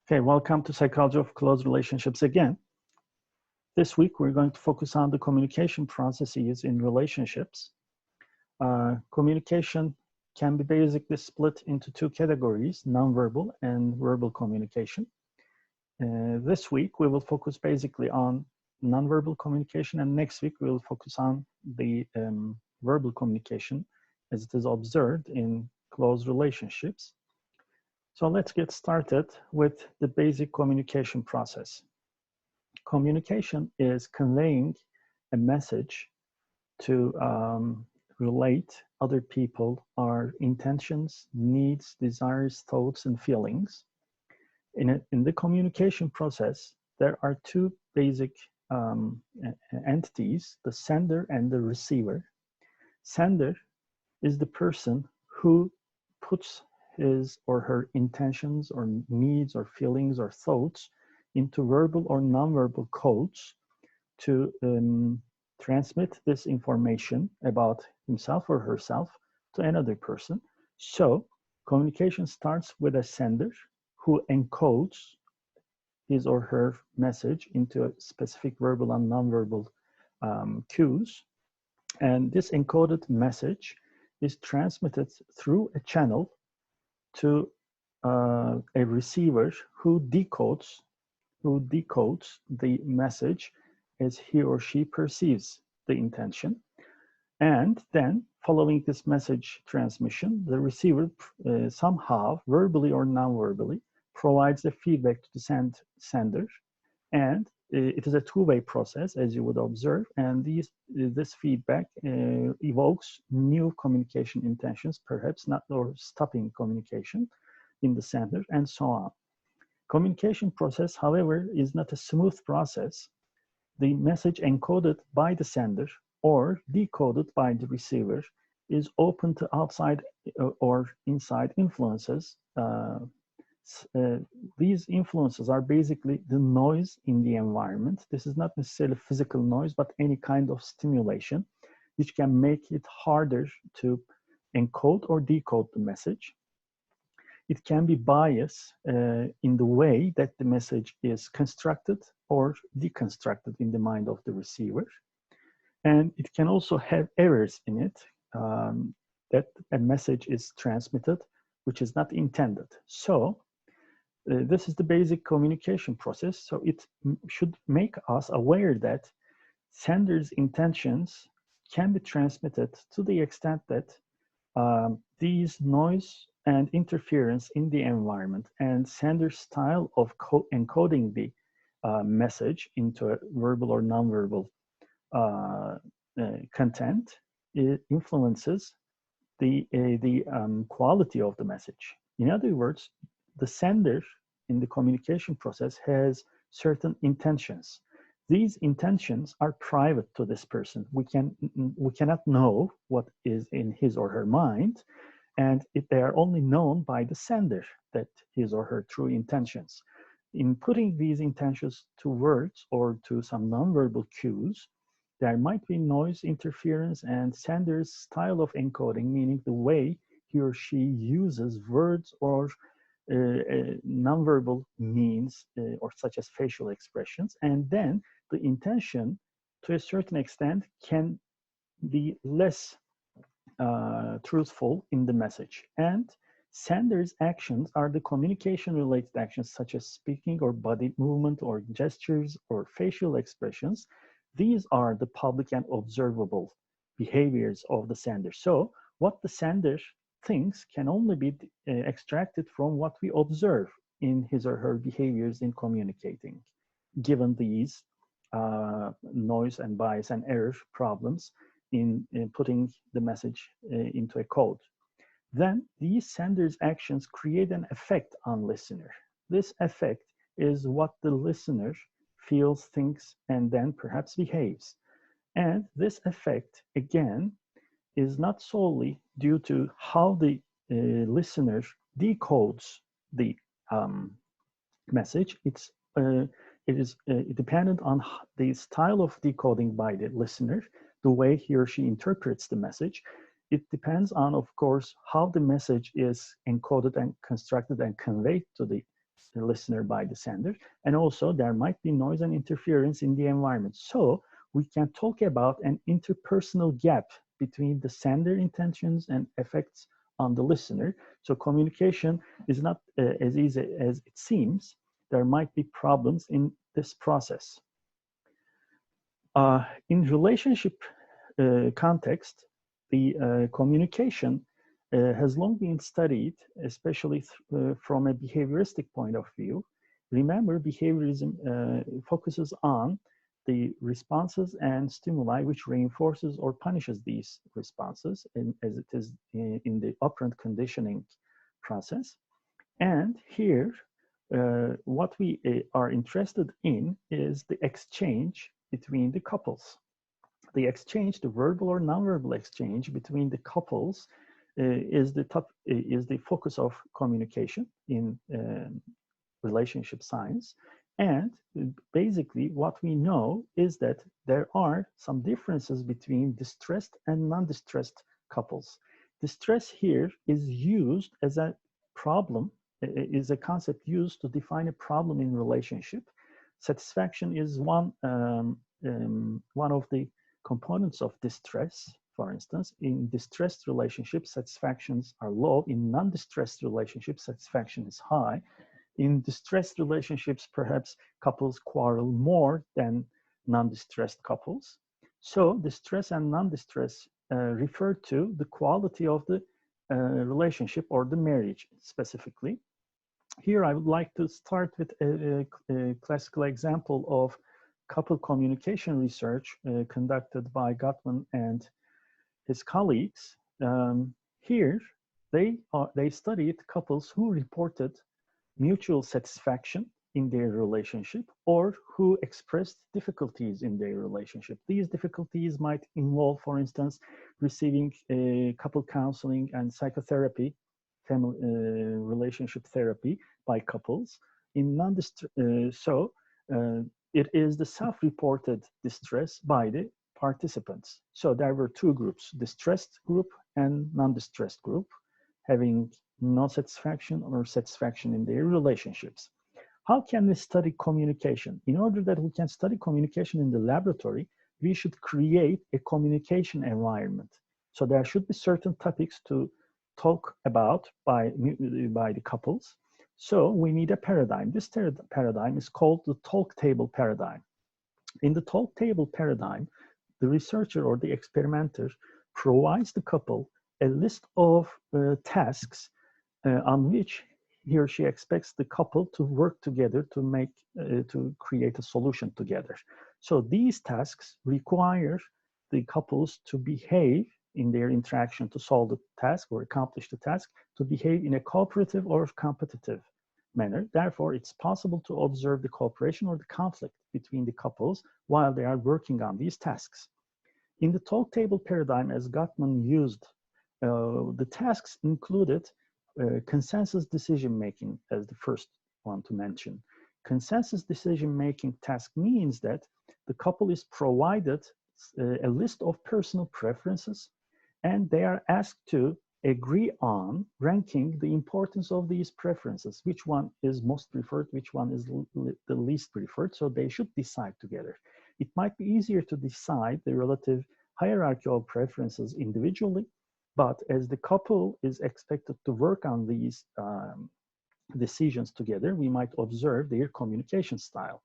Okay, welcome to Psychology of Close Relationships again. This week, we're going to focus on the communication processes in relationships. Communication can be basically split into two categories, nonverbal and verbal communication. This week, we will focus basically on nonverbal communication, and next week, we will focus on the verbal communication as it is observed in close relationships. So let's get started with the basic communication process. Communication is conveying a message to relate other people, our intentions, needs, desires, thoughts, and feelings. In the communication process, there are two basic entities, the sender and the receiver. Sender is the person who puts his or her intentions or needs or feelings or thoughts into verbal or nonverbal codes to transmit this information about himself or herself to another person. So communication starts with a sender who encodes his or her message into a specific verbal and nonverbal cues. And this encoded message is transmitted through a channel to a receiver who decodes the message as he or she perceives the intention. And then, following this message transmission, the receiver somehow, verbally or non-verbally, provides the feedback to the sender. And it is a two-way process, as you would observe, and this feedback evokes new communication intentions, perhaps not or stopping communication in the sender, and so on. Communication process, however, is not a smooth process. The message encoded by the sender or decoded by the receiver is open to outside or inside influences. These influences are basically the noise in the environment. This is not necessarily physical noise, but any kind of stimulation, which can make it harder to encode or decode the message. It can be biased in the way that the message is constructed or deconstructed in the mind of the receiver. And it can also have errors in it that a message is transmitted, which is not intended. So this is the basic communication process. So it should make us aware that sender's intentions can be transmitted to the extent that these noise and interference in the environment and sender's style of encoding the message into a verbal or nonverbal content, it influences the quality of the message. In other words, the sender in the communication process has certain intentions. These intentions are private to this person. We cannot know what is in his or her mind, and they are only known by the sender, that his or her true intentions. In putting these intentions to words or to some nonverbal cues, there might be noise interference and sender's style of encoding, meaning the way he or she uses words or nonverbal means, or such as facial expressions, and then the intention, to a certain extent, can be less truthful in the message. And sender's actions are the communication-related actions, such as speaking or body movement or gestures or facial expressions. These are the public and observable behaviors of the sender. So what the sender thinks can only be extracted from what we observe in his or her behaviors in communicating, given these noise and bias and error problems in putting the message into a code. Then these senders' actions create an effect on listener. This effect is what the listener feels, thinks, and then perhaps behaves. And this effect, again, is not solely due to how the listener decodes the message. It is dependent on the style of decoding by the listener, the way he or she interprets the message. It depends on, of course, how the message is encoded and constructed and conveyed to the listener by the sender, and also there might be noise and interference in the environment. So we can talk about an interpersonal gap between the sender intentions and effects on the listener. So communication is not as easy as it seems. There might be problems in this process. In relationship context, the communication has long been studied, especially from a behavioristic point of view. Remember, behaviorism focuses on the responses and stimuli which reinforces or punishes these responses, as it is in the operant conditioning process. And here, what we are interested in is the exchange between the couples. The exchange, the verbal or nonverbal exchange between the couples is the focus of communication in relationship science. And basically what we know is that there are some differences between distressed and non-distressed couples. Distress here is used as a problem, is a concept used to define a problem in relationship. Satisfaction is one of the components of distress. For instance, in distressed relationships, satisfactions are low. In non-distressed relationships, satisfaction is high. In distressed relationships, perhaps couples quarrel more than non-distressed couples. So distress and non-distress refer to the quality of the relationship or the marriage specifically. Here, I would like to start with a classical example of couple communication research conducted by Gottman and his colleagues. Here, they studied couples who reported mutual satisfaction in their relationship or who expressed difficulties in their relationship. These difficulties might involve, for instance, receiving couple counseling and psychotherapy, family relationship therapy by couples. It is the self-reported distress by the participants. So there were two groups, distressed group and non-distressed group, having no satisfaction or satisfaction in their relationships. How can we study communication? In order that we can study communication in the laboratory, we should create a communication environment. So there should be certain topics to talk about by the couples. So we need a paradigm. This paradigm is called the talk table paradigm. In the talk table paradigm, the researcher or the experimenter provides the couple a list of tasks on which he or she expects the couple to work together to create a solution together. So these tasks require the couples to behave in their interaction to solve the task or accomplish the task, to behave in a cooperative or competitive manner. Therefore, it's possible to observe the cooperation or the conflict between the couples while they are working on these tasks. In the talk table paradigm, as Gottman used, the tasks included consensus decision-making as the first one to mention. Consensus decision-making task means that the couple is provided a list of personal preferences, and they are asked to agree on ranking the importance of these preferences, which one is most preferred, which one is the least preferred, so they should decide together. It might be easier to decide the relative hierarchy of preferences individually, but as the couple is expected to work on these decisions together, we might observe their communication style.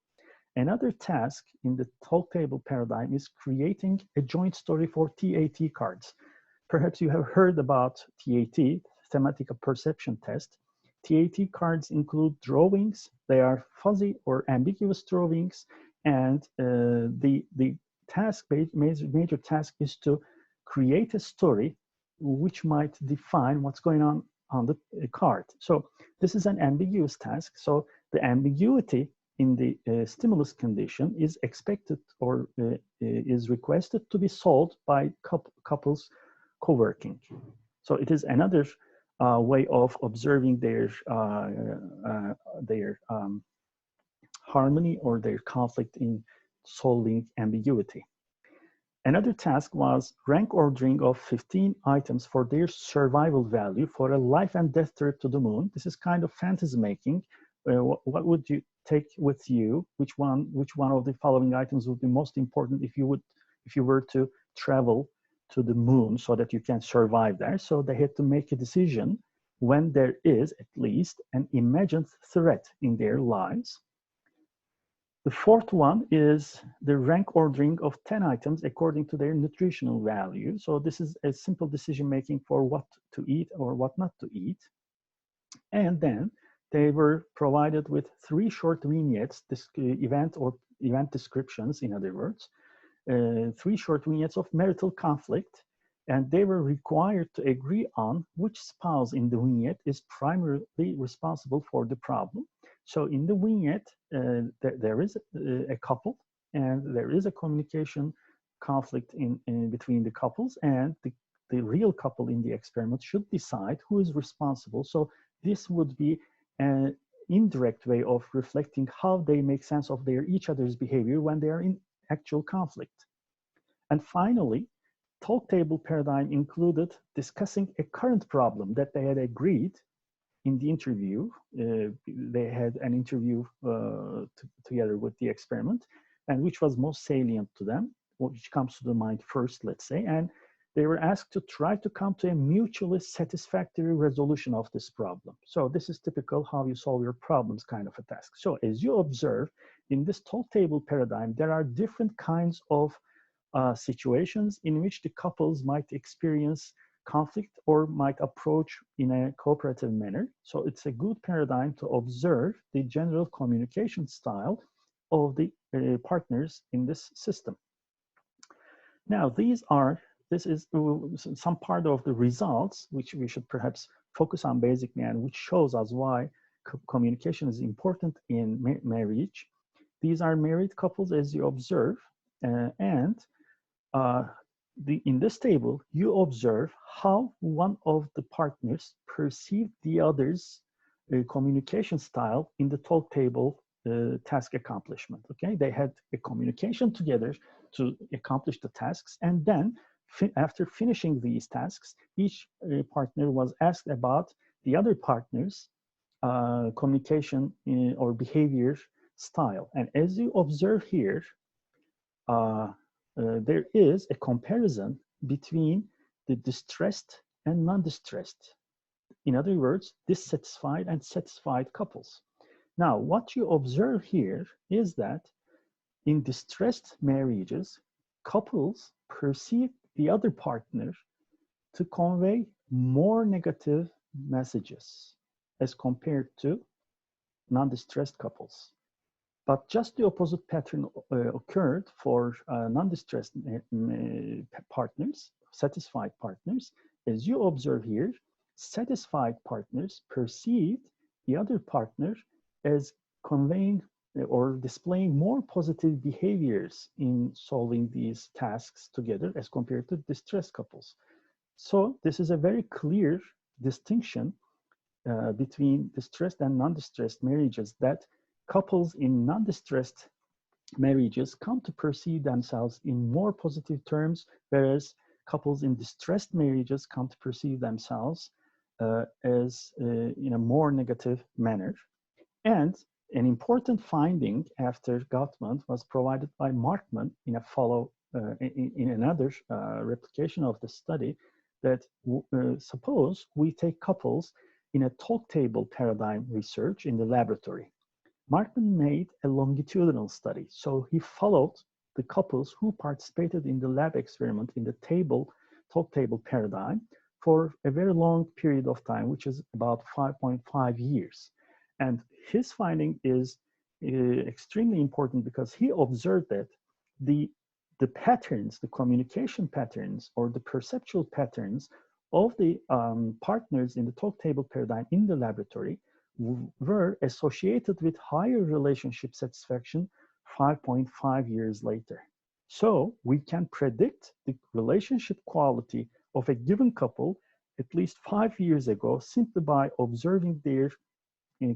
Another task in the talk table paradigm is creating a joint story for TAT cards. Perhaps you have heard about TAT, thematic perception test. TAT cards include drawings. They are fuzzy or ambiguous drawings, and the major task is to create a story which might define what's going on the card. So this is an ambiguous task. So the ambiguity in the stimulus condition is expected or is requested to be solved by couples co-working. So it is another way of observing their harmony or their conflict in solving ambiguity. Another task was rank ordering of 15 items for their survival value for a life and death trip to the moon. This is kind of fantasy making what would you take with you? Which one of the following items would be most important if you were to travel to the moon so that you can survive there? So they had to make a decision when there is at least an imagined threat in their lives. The fourth one is the rank ordering of 10 items according to their nutritional value. So this is a simple decision making for what to eat or what not to eat. And then they were provided with 3 short vignettes, this event descriptions, in other words, 3 short vignettes of marital conflict, and they were required to agree on which spouse in the vignette is primarily responsible for the problem. So in the vignette, there is a couple, and there is a communication conflict in between the couples, and the real couple in the experiment should decide who is responsible. So this would be an indirect way of reflecting how they make sense of each other's behavior when they are in actual conflict. And finally, talk table paradigm included discussing a current problem that they had agreed in the interview. They had an interview together with the experiment, and which was most salient to them, which comes to the mind first, let's say, and they were asked to try to come to a mutually satisfactory resolution of this problem. So this is typical how you solve your problems kind of a task. So as you observe, in this talk table paradigm, there are different kinds of situations in which the couples might experience conflict or might approach in a cooperative manner. So it's a good paradigm to observe the general communication style of the partners in this system. Now, this is some part of the results, which we should perhaps focus on basically, and which shows us why communication is important in marriage. These are married couples, as you observe, and in this table, you observe how one of the partners perceived the other's communication style in the talk table task accomplishment. Okay, they had a communication together to accomplish the tasks, and then after finishing these tasks, each partner was asked about the other partner's communication or behavior style. And as you observe here, there is a comparison between the distressed and non-distressed. In other words, dissatisfied and satisfied couples. Now, what you observe here is that in distressed marriages, couples perceive the other partner to convey more negative messages as compared to non-distressed couples. But just the opposite pattern occurred for non-distressed partners, satisfied partners. As you observe here, satisfied partners perceived the other partner as conveying or displaying more positive behaviors in solving these tasks together as compared to distressed couples. So this is a very clear distinction between distressed and non-distressed marriages, that couples in non-distressed marriages come to perceive themselves in more positive terms, whereas couples in distressed marriages come to perceive themselves as in a more negative manner. And an important finding after Gottman was provided by Markman in in another replication of the study, that suppose we take couples in a talk table paradigm research in the laboratory. Markman made a longitudinal study. So he followed the couples who participated in the lab experiment in the talk table paradigm for a very long period of time, which is about 5.5 years. And his finding is extremely important because he observed that the patterns, the communication patterns or the perceptual patterns of the partners in the talk table paradigm in the laboratory were associated with higher relationship satisfaction 5.5 years later. So we can predict the relationship quality of a given couple at least 5 years ago simply by observing their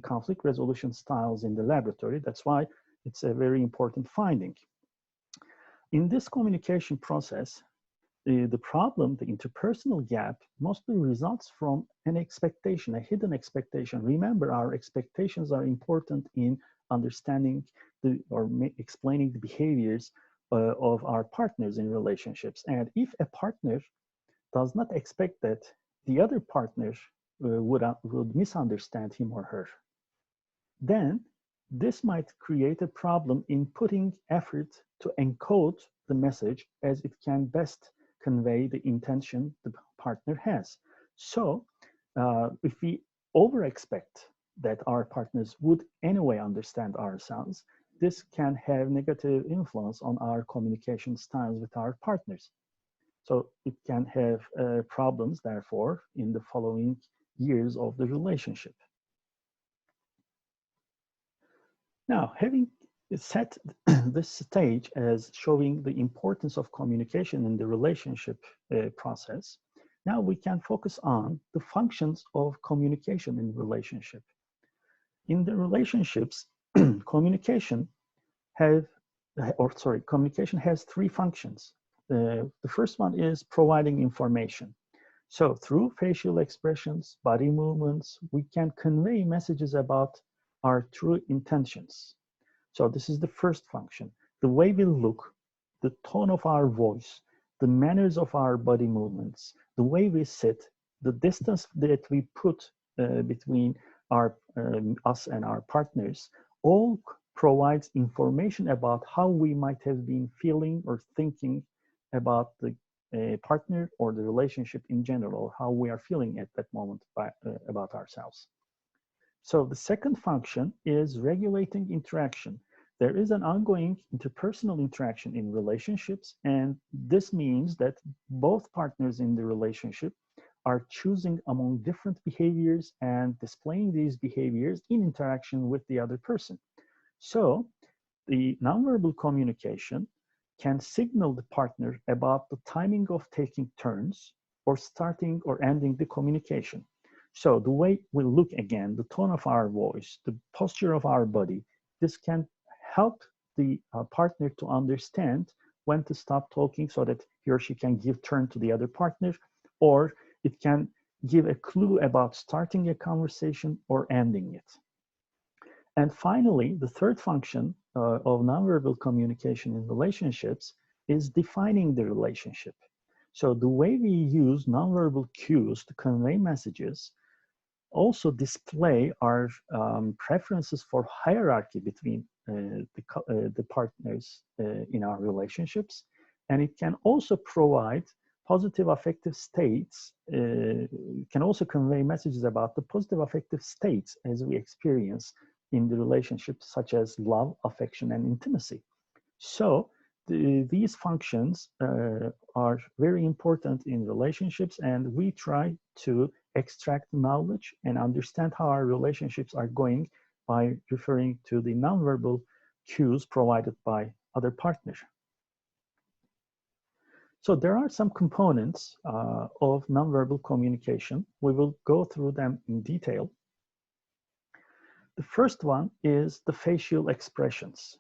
conflict resolution styles in the laboratory. That's why it's a very important finding. In this communication process, the problem, the interpersonal gap, mostly results from an expectation, a hidden expectation. Remember, our expectations are important in understanding or explaining the behaviors of our partners in relationships. And if a partner does not expect that the other partner would misunderstand him or her, then this might create a problem in putting effort to encode the message as it can best convey the intention the partner has. So if we over expect that our partners would anyway understand ourselves, this can have negative influence on our communication styles with our partners. So it can have problems, therefore, in the following years of the relationship. Now, having set this stage as showing the importance of communication in the relationship process, now we can focus on the functions of communication in relationship. In the relationships, communication has three functions. The first one is providing information. So through facial expressions, body movements, we can convey messages about our true intentions. So this is the first function. The way we look, the tone of our voice, the manners of our body movements, the way we sit, the distance that we put between us and our partners, all provides information about how we might have been feeling or thinking about the partner or the relationship in general, how we are feeling at that moment about ourselves. So the second function is regulating interaction. There is an ongoing interpersonal interaction in relationships, and this means that both partners in the relationship are choosing among different behaviors and displaying these behaviors in interaction with the other person. So the nonverbal communication can signal the partner about the timing of taking turns or starting or ending the communication. So the way we look again, the tone of our voice, the posture of our body, this can help the partner to understand when to stop talking so that he or she can give turn to the other partner, or it can give a clue about starting a conversation or ending it. And finally, the third function of nonverbal communication in relationships is defining the relationship. So the way we use nonverbal cues to convey messages also display our preferences for hierarchy between the partners in our relationships. And it can also provide positive affective states, can also convey messages about the positive affective states as we experience in the relationships, such as love, affection, and intimacy. So these functions are very important in relationships, and we try to extract knowledge and understand how our relationships are going by referring to the nonverbal cues provided by other partners. So there are some components of nonverbal communication. We will go through them in detail. The first one is the facial expressions.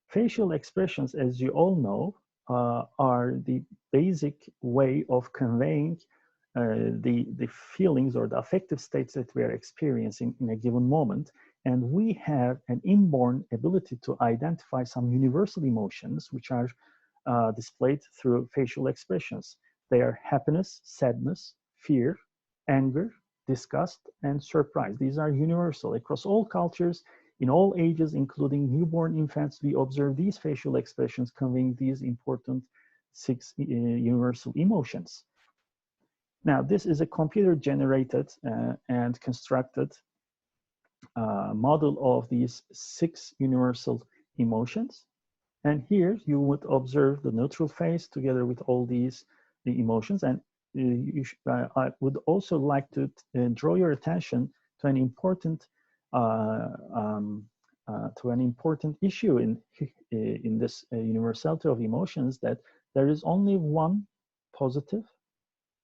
Facial expressions, as you all know, are the basic way of conveying the feelings or the affective states that we are experiencing in a given moment. And we have an inborn ability to identify some universal emotions which are displayed through facial expressions. They are happiness, sadness, fear, anger, disgust, and surprise. These are universal across all cultures, in all ages, including newborn infants. We observe these facial expressions conveying these important 6 universal emotions. Now, this is a computer-generated and constructed model of these 6 universal emotions. And here you would observe the neutral face together with all these the emotions. And I would also like to draw your attention to an important issue in this universality of emotions, that there is only one positive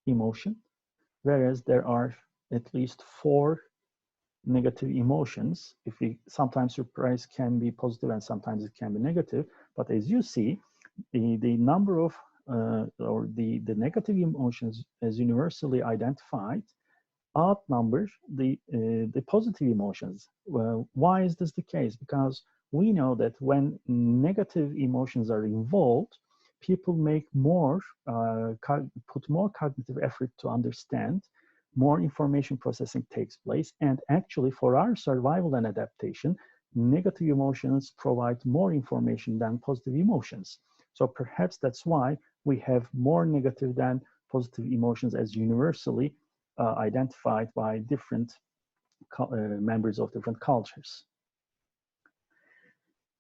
emotion, whereas there are at least 4 negative emotions. Sometimes surprise can be positive and sometimes it can be negative. But as you see, the number of or the negative emotions as universally identified outnumber the positive emotions. Well, why is this the case? Because we know that when negative emotions are involved, people make more, put more cognitive effort to understand, more information processing takes place, and actually for our survival and adaptation, negative emotions provide more information than positive emotions. So perhaps that's why we have more negative than positive emotions as universally identified by different members of different cultures.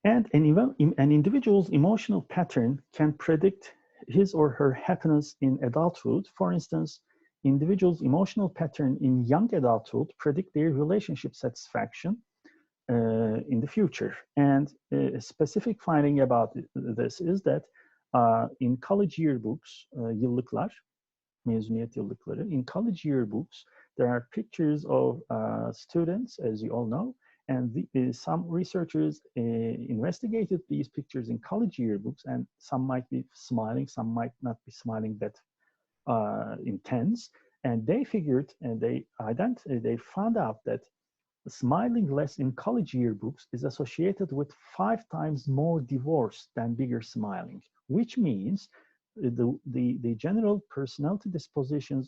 And an individual's emotional pattern can predict his or her happiness in adulthood. For instance, individuals' emotional pattern in young adulthood predict their relationship satisfaction in the future. And a specific finding about this is that in college yearbooks, yıllıklar, mezuniyet yıllıkları, in college yearbooks, there are pictures of students, as you all know, and some researchers investigated these pictures in college yearbooks, and some might be smiling, some might not be smiling that intense, and they figured and they found out that smiling less in college yearbooks is associated with 5 times more divorce than bigger smiling, which means the general personality dispositions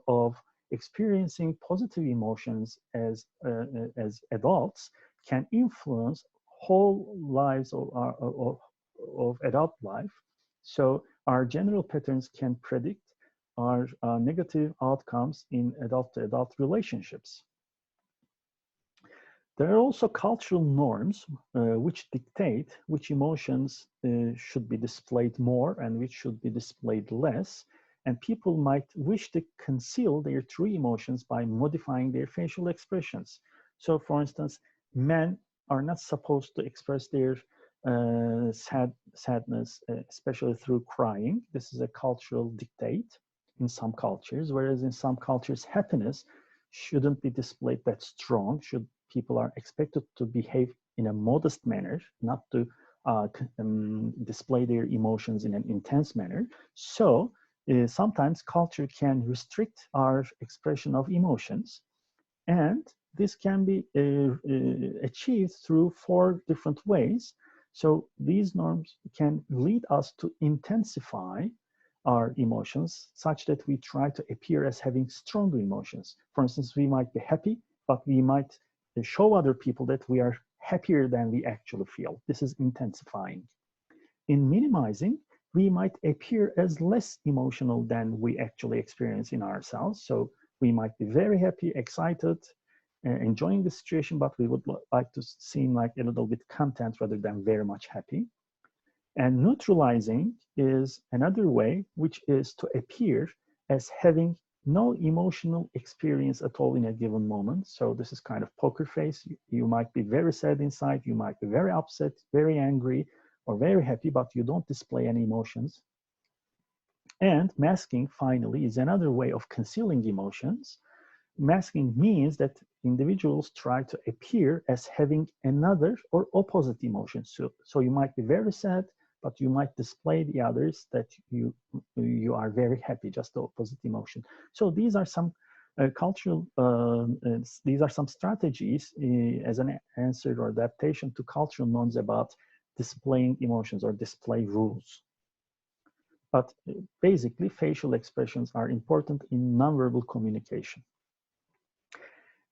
of experiencing positive emotions as adults can influence whole lives of adult life. So our general patterns can predict our negative outcomes in adult-to-adult relationships. There are also cultural norms which dictate which emotions should be displayed more and which should be displayed less. And people might wish to conceal their true emotions by modifying their facial expressions. So, for instance, men are not supposed to express their sadness, especially through crying. This is a cultural dictate in some cultures, whereas in some cultures, happiness shouldn't be displayed that strong. People are expected to behave in a modest manner, not to display their emotions in an intense manner. So sometimes culture can restrict our expression of emotions, and this can be achieved through 4 different ways. So these norms can lead us to intensify our emotions such that we try to appear as having stronger emotions. For instance, we might be happy, but we might show other people that we are happier than we actually feel. This is intensifying. In minimizing, we might appear as less emotional than we actually experience in ourselves. So we might be very happy, excited, enjoying the situation, but we would like to seem like a little bit content rather than very much happy. And neutralizing is another way, which is to appear as having no emotional experience at all in a given moment. So this is kind of poker face. You might be very sad inside, you might be very upset, very angry, or very happy, but you don't display any emotions. And masking, finally, is another way of concealing emotions. Masking means that individuals try to appear as having another or opposite emotion. So you might be very sad, but you might display the others that you are very happy, just the opposite emotion. So these are some cultural, these are some strategies as an answer or adaptation to cultural norms about displaying emotions or display rules. But basically, facial expressions are important in nonverbal communication.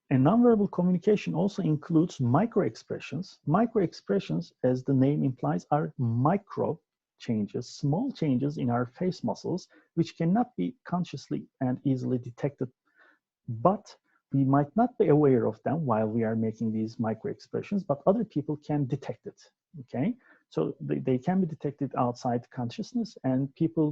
And nonverbal communication also includes micro-expressions. Micro-expressions, as the name implies, are micro changes, small changes in our face muscles, which cannot be consciously and easily detected, but we might not be aware of them while we are making these micro-expressions, but other people can detect it, okay? So they can be detected outside consciousness, and people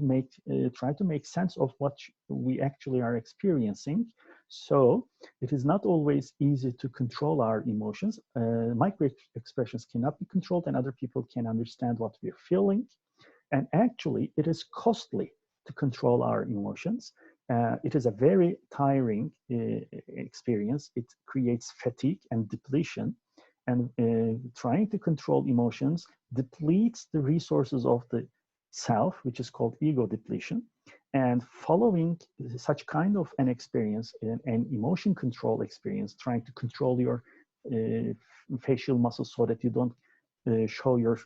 try to make sense of what we actually are experiencing. So it is not always easy to control our emotions. Micro-expressions cannot be controlled, and other people can understand what we're feeling. And actually, it is costly to control our emotions. It is a very tiring experience. It creates fatigue and depletion. And trying to control emotions depletes the resources of the self, which is called ego depletion. And following such kind of an experience, an emotion control experience, trying to control your facial muscles so that you don't show your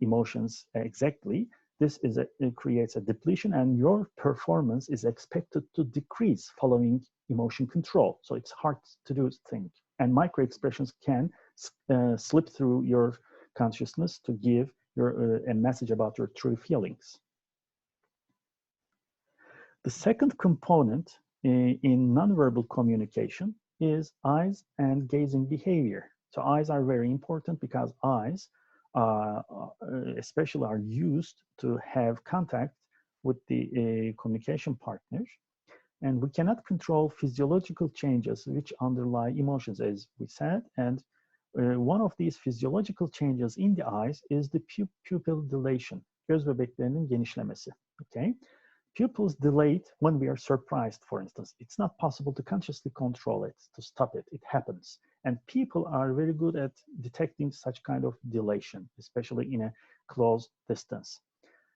emotions exactly, it creates a depletion, and your performance is expected to decrease following emotion control. So it's hard to do thing. And micro expressions can slip through your consciousness to give your a message about your true feelings. The second component in nonverbal communication is eyes and gazing behavior. So eyes are very important because eyes especially are used to have contact with the communication partner. And we cannot control physiological changes which underlie emotions, as we said. And one of these physiological changes in the eyes is the pupil dilation, göz bebeklerinin genişlemesi. Okay? Pupils dilate when we are surprised, for instance. It's not possible to consciously control it, to stop it. It happens. And people are very good at detecting such kind of dilation, especially in a close distance.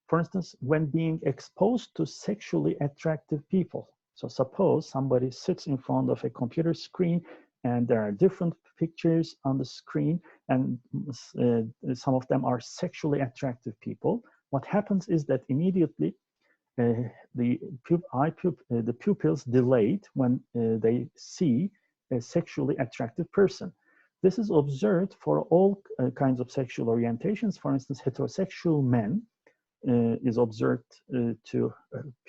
For instance, when being exposed to sexually attractive people. So suppose somebody sits in front of a computer screen and there are different pictures on the screen, and some of them are sexually attractive people. What happens is that immediately the pupils dilate when they see a sexually attractive person. This is observed for all kinds of sexual orientations. For instance, heterosexual men is observed to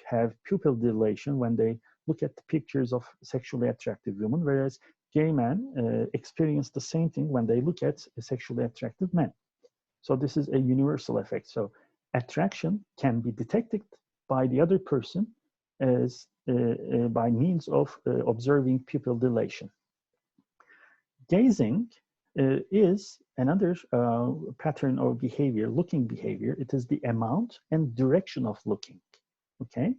have pupil dilation when they look at the pictures of sexually attractive women, whereas gay men experience the same thing when they look at sexually attractive men. So this is a universal effect. So attraction can be detected by the other person as by means of observing pupil dilation. Gazing is another pattern of behavior, looking behavior. It is the amount and direction of looking, okay?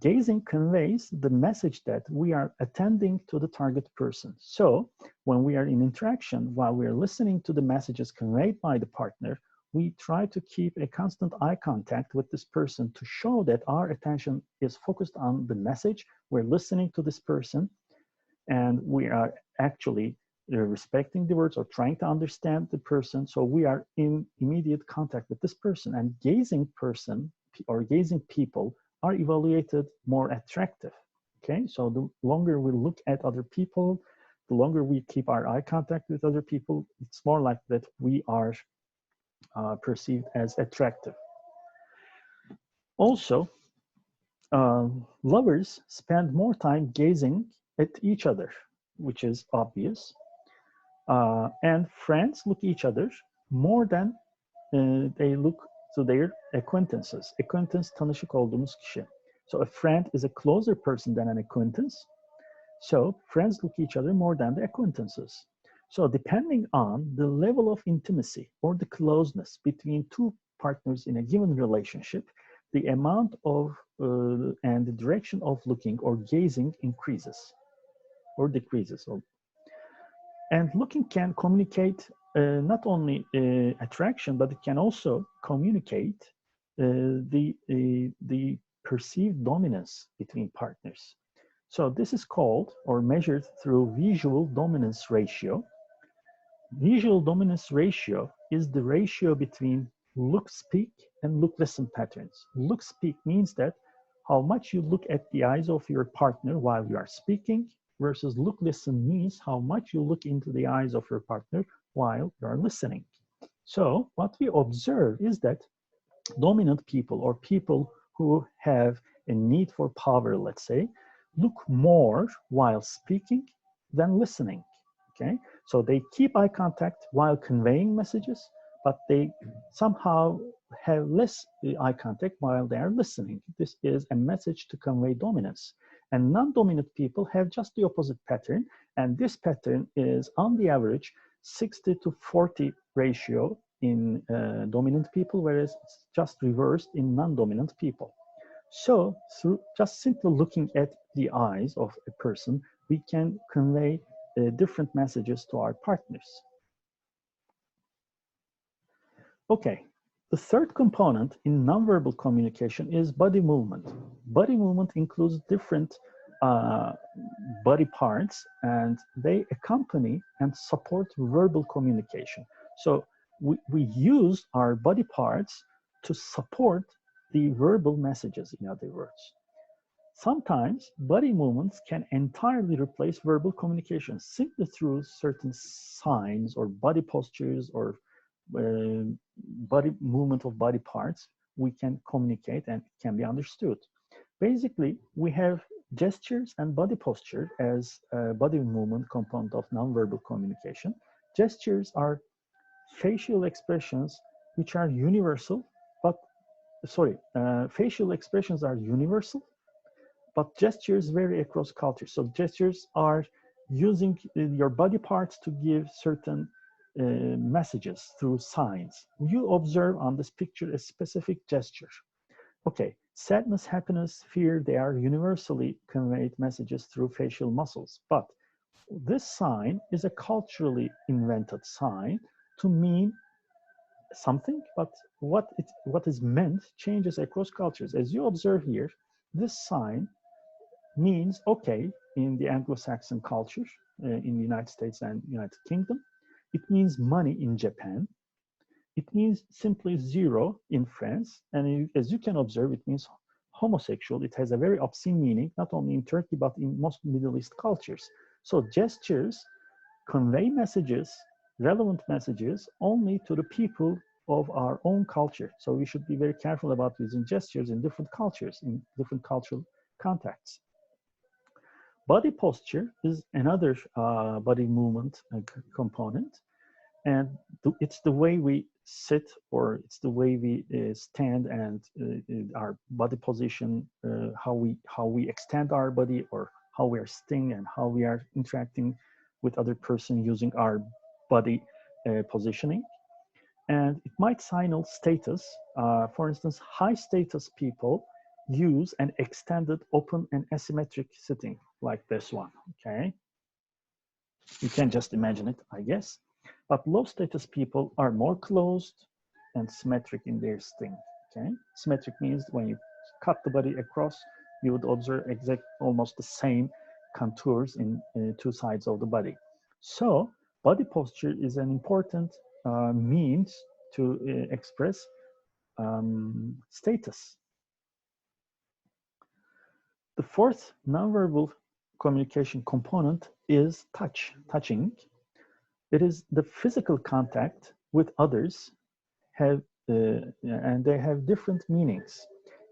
Gazing conveys the message that we are attending to the target person. So when we are in interaction, while we are listening to the messages conveyed by the partner, we try to keep a constant eye contact with this person to show that our attention is focused on the message. We're listening to this person, and we are actually respecting the words or trying to understand the person. So we are in immediate contact with this person. And gazing person or gazing people are evaluated more attractive. Okay, so the longer we look at other people, the longer we keep our eye contact with other people, it's more like that we are perceived as attractive. Also, lovers spend more time gazing at each other, which is obvious. And friends look at each other more than they look to their acquaintances. Acquaintance, tanışık olduğumuz kişi. So a friend is a closer person than an acquaintance. So friends look at each other more than the acquaintances. So depending on the level of intimacy or the closeness between two partners in a given relationship, the amount of and the direction of looking or gazing increases or decreases. And looking can communicate not only attraction, but it can also communicate the perceived dominance between partners. So this is called or measured through visual dominance ratio. Visual dominance ratio is the ratio between look-speak and look-listen patterns. Look-speak means that how much you look at the eyes of your partner while you are speaking, versus look-listen means how much you look into the eyes of your partner while you are listening. So what we observe is that dominant people or people who have a need for power, let's say, look more while speaking than listening, okay? So they keep eye contact while conveying messages, but they somehow have less eye contact while they are listening. This is a message to convey dominance. And non-dominant people have just the opposite pattern, and this pattern is on the average 60 to 40 ratio in dominant people, whereas it's just reversed in non-dominant people. So through just simply looking at the eyes of a person, we can convey different messages to our partners. Okay, The third component in nonverbal communication is body movement. Body movement includes different uh, body parts, and they accompany and support verbal communication. So we use our body parts to support the verbal messages, in other words. Sometimes body movements can entirely replace verbal communication simply through certain signs or body postures or uh, body movement of body parts. We can communicate and it can be understood. Basically, we have gestures and body posture as a body movement component of nonverbal communication. Gestures are facial expressions which are universal, but facial expressions are universal, but gestures vary across cultures. So gestures are using your body parts to give certain messages through signs. You observe on this picture a specific gesture. Okay, sadness, happiness, fear, they are universally conveyed messages through facial muscles. But this sign is a culturally invented sign to mean something, but what is meant changes across cultures. As you observe here, this sign means okay in the Anglo-Saxon culture in the United States and United Kingdom. It means money in Japan. It means simply zero in France. And as you can observe, it means homosexual. It has a very obscene meaning, not only in Turkey, but in most Middle East cultures. So gestures convey messages, relevant messages, only to the people of our own culture. So we should be very careful about using gestures in different cultures, in different cultural contexts. Body posture is another body movement component, and it's the way we sit, or it's the way we stand, and our body position, how we extend our body, or how we are sitting, and how we are interacting with other person using our body positioning. And it might signal status. For instance, high status people use an extended, open, and asymmetric sitting like this one, okay? You can just imagine it, I guess. But low status people are more closed and symmetric in their sitting, okay? Symmetric means when you cut the body across, you would observe almost the same contours in two sides of the body. So body posture is an important means to express status. The fourth nonverbal communication component is touching. It is the physical contact with others, and they have different meanings.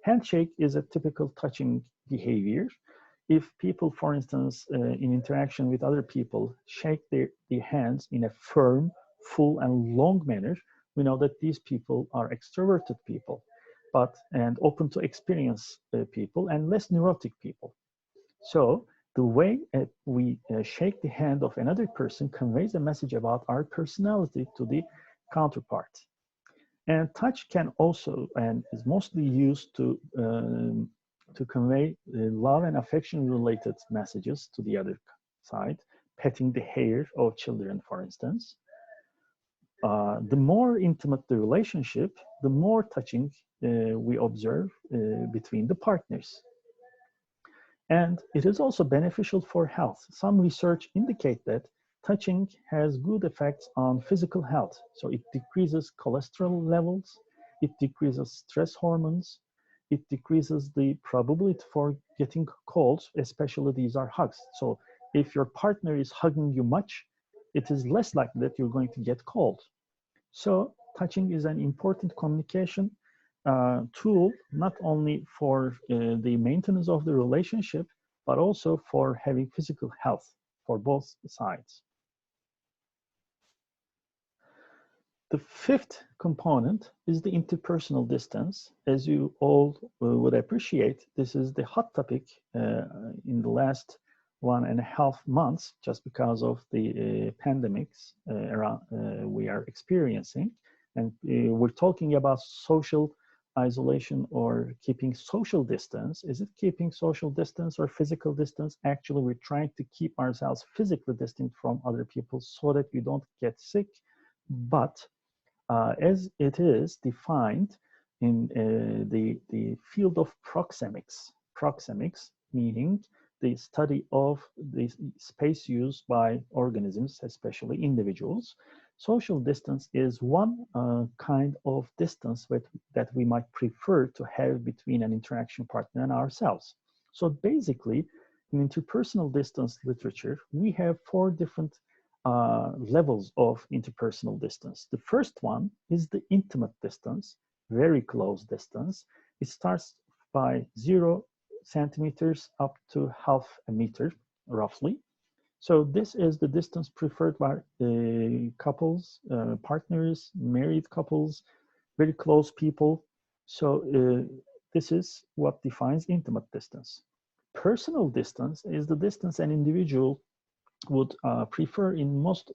Handshake is a typical touching behavior. If people, for instance, in interaction with other people, shake their hands in a firm, full, and long manner, we know that these people are extroverted people, and open to experience people, and less neurotic people. So the way we shake the hand of another person conveys a message about our personality to the counterpart. And touch can also, and is mostly used to convey love and affection related messages to the other side, petting the hair of children, for instance. The more intimate the relationship, the more touching we observe between the partners. And it is also beneficial for health. Some research indicate that touching has good effects on physical health. So it decreases cholesterol levels, it decreases stress hormones, it decreases the probability for getting colds, especially these are hugs. So if your partner is hugging you much, it is less likely that you're going to get cold. So touching is an important communication tool, not only for the maintenance of the relationship, but also for having physical health for both sides. The fifth component is the interpersonal distance. As you all would appreciate, this is the hot topic in the last 1.5 months, just because of the pandemics we are experiencing. And we're talking about social isolation or keeping social distance. Is it keeping social distance or physical distance? Actually, we're trying to keep ourselves physically distant from other people so that we don't get sick. But as it is defined in the field of proxemics. Proxemics meaning the study of the space used by organisms, especially individuals. Social distance is one kind of distance that we might prefer to have between an interaction partner and ourselves. So basically, in interpersonal distance literature, we have four different levels of interpersonal distance. The first one is the intimate distance, very close distance. It starts by 0 centimeters up to half a meter, roughly. So this is the distance preferred by couples, partners, married couples, very close people. So this is what defines intimate distance. Personal distance is the distance an individual would prefer in most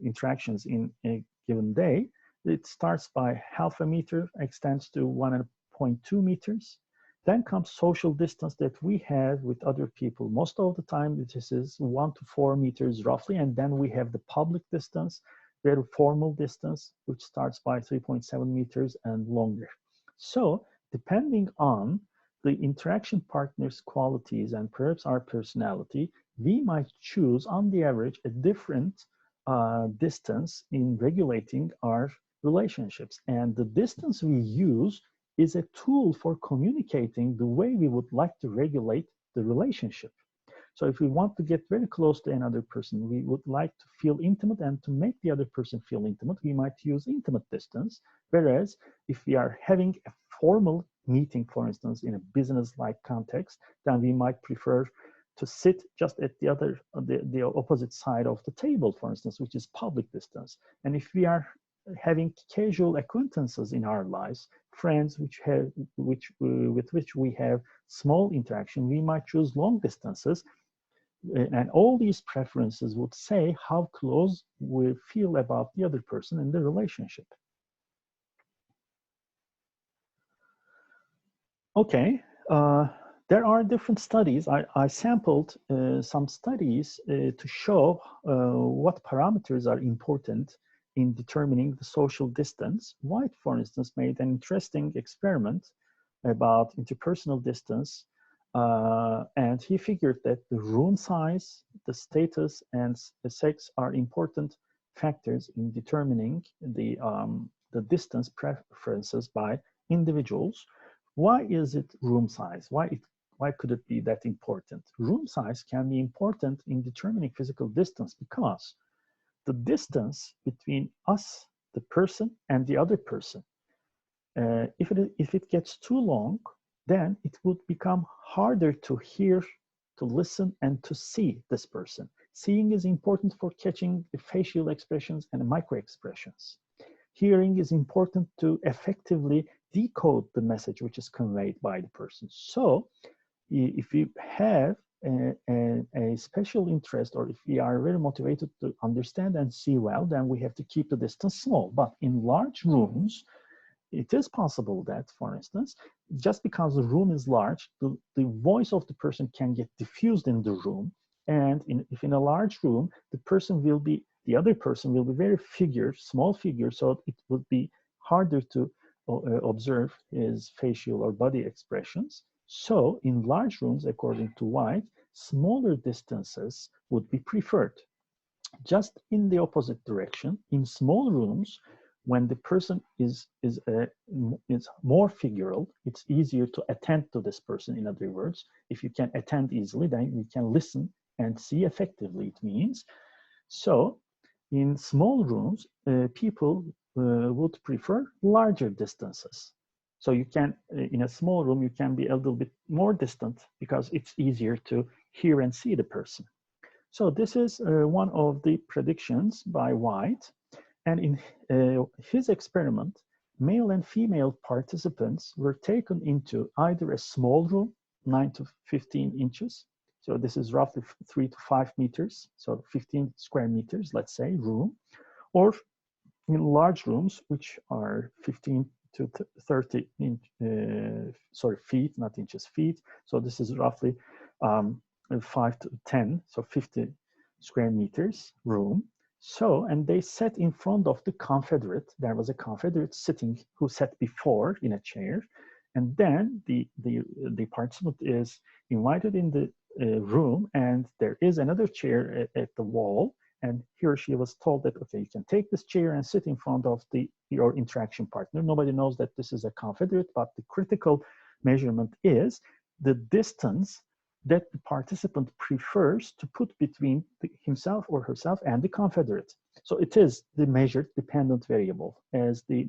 interactions in a given day. It starts by half a meter, extends to 1.2 meters. Then comes social distance that we have with other people. Most of the time, this is 1 to 4 meters roughly. And then we have the public distance, very formal distance, which starts by 3.7 meters and longer. So depending on the interaction partner's qualities and perhaps our personality, we might choose on the average a different distance in regulating our relationships. And the distance we use is a tool for communicating the way we would like to regulate the relationship. So if we want to get very close to another person, we would like to feel intimate, and to make the other person feel intimate, we might use intimate distance. Whereas if we are having a formal meeting, for instance, in a business-like context, then we might prefer to sit just at the opposite side of the table, for instance, which is public distance. And if we are having casual acquaintances in our lives, friends with which we have small interaction, we might choose long distances. And all these preferences would say how close we feel about the other person in the relationship. Okay, there are different studies. I sampled some studies to show what parameters are important in determining the social distance. White, for instance, made an interesting experiment about interpersonal distance, and he figured that the room size, the status, and the sex are important factors in determining the distance preferences by individuals. Why is it room size? Why could it be that important? Room size can be important in determining physical distance because the distance between us, the person, and the other person, if it gets too long, then it would become harder to hear, to listen, and to see this person. Seeing is important for catching the facial expressions and micro expressions. Hearing is important to effectively decode the message which is conveyed by the person. So if we have a special interest, or if we are very motivated to understand and see well, then we have to keep the distance small. But in large rooms, it is possible that, for instance, just because the room is large, the voice of the person can get diffused in the room. And if in a large room, the other person will be very small figure, so it would be harder to observe his facial or body expressions. So in large rooms, according to White, smaller distances would be preferred. Just in the opposite direction, in small rooms, when the person is more figural, it's easier to attend to this person. In other words, if you can attend easily, then you can listen and see effectively, it means. So in small rooms, people would prefer larger distances. So you can, in a small room, you can be a little bit more distant because it's easier to hear and see the person. So this is one of the predictions by White. And in his experiment, male and female participants were taken into either a small room, 9 to 15 inches. So this is roughly 3 to 5 meters, so 15 square meters, let's say, room, or in large rooms, which are 15 to 30 feet, not inches, feet. So this is roughly 5 to 10, so 50 square meters room. So, and they sat in front of the confederate. There was a confederate sitting who sat before in a chair. And then the participant is invited in the room, and there is another chair at the wall. And he or she was told that, okay, you can take this chair and sit in front of your interaction partner. Nobody knows that this is a confederate, but the critical measurement is the distance that the participant prefers to put between himself or herself and the confederate. So it is the measured dependent variable as the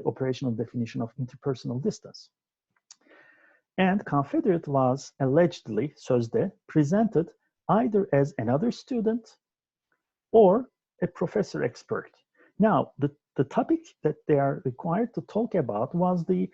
operational definition of interpersonal distance. And confederate was allegedly, sözde, presented either as another student or a professor expert. Now, the topic that they are required to talk about was the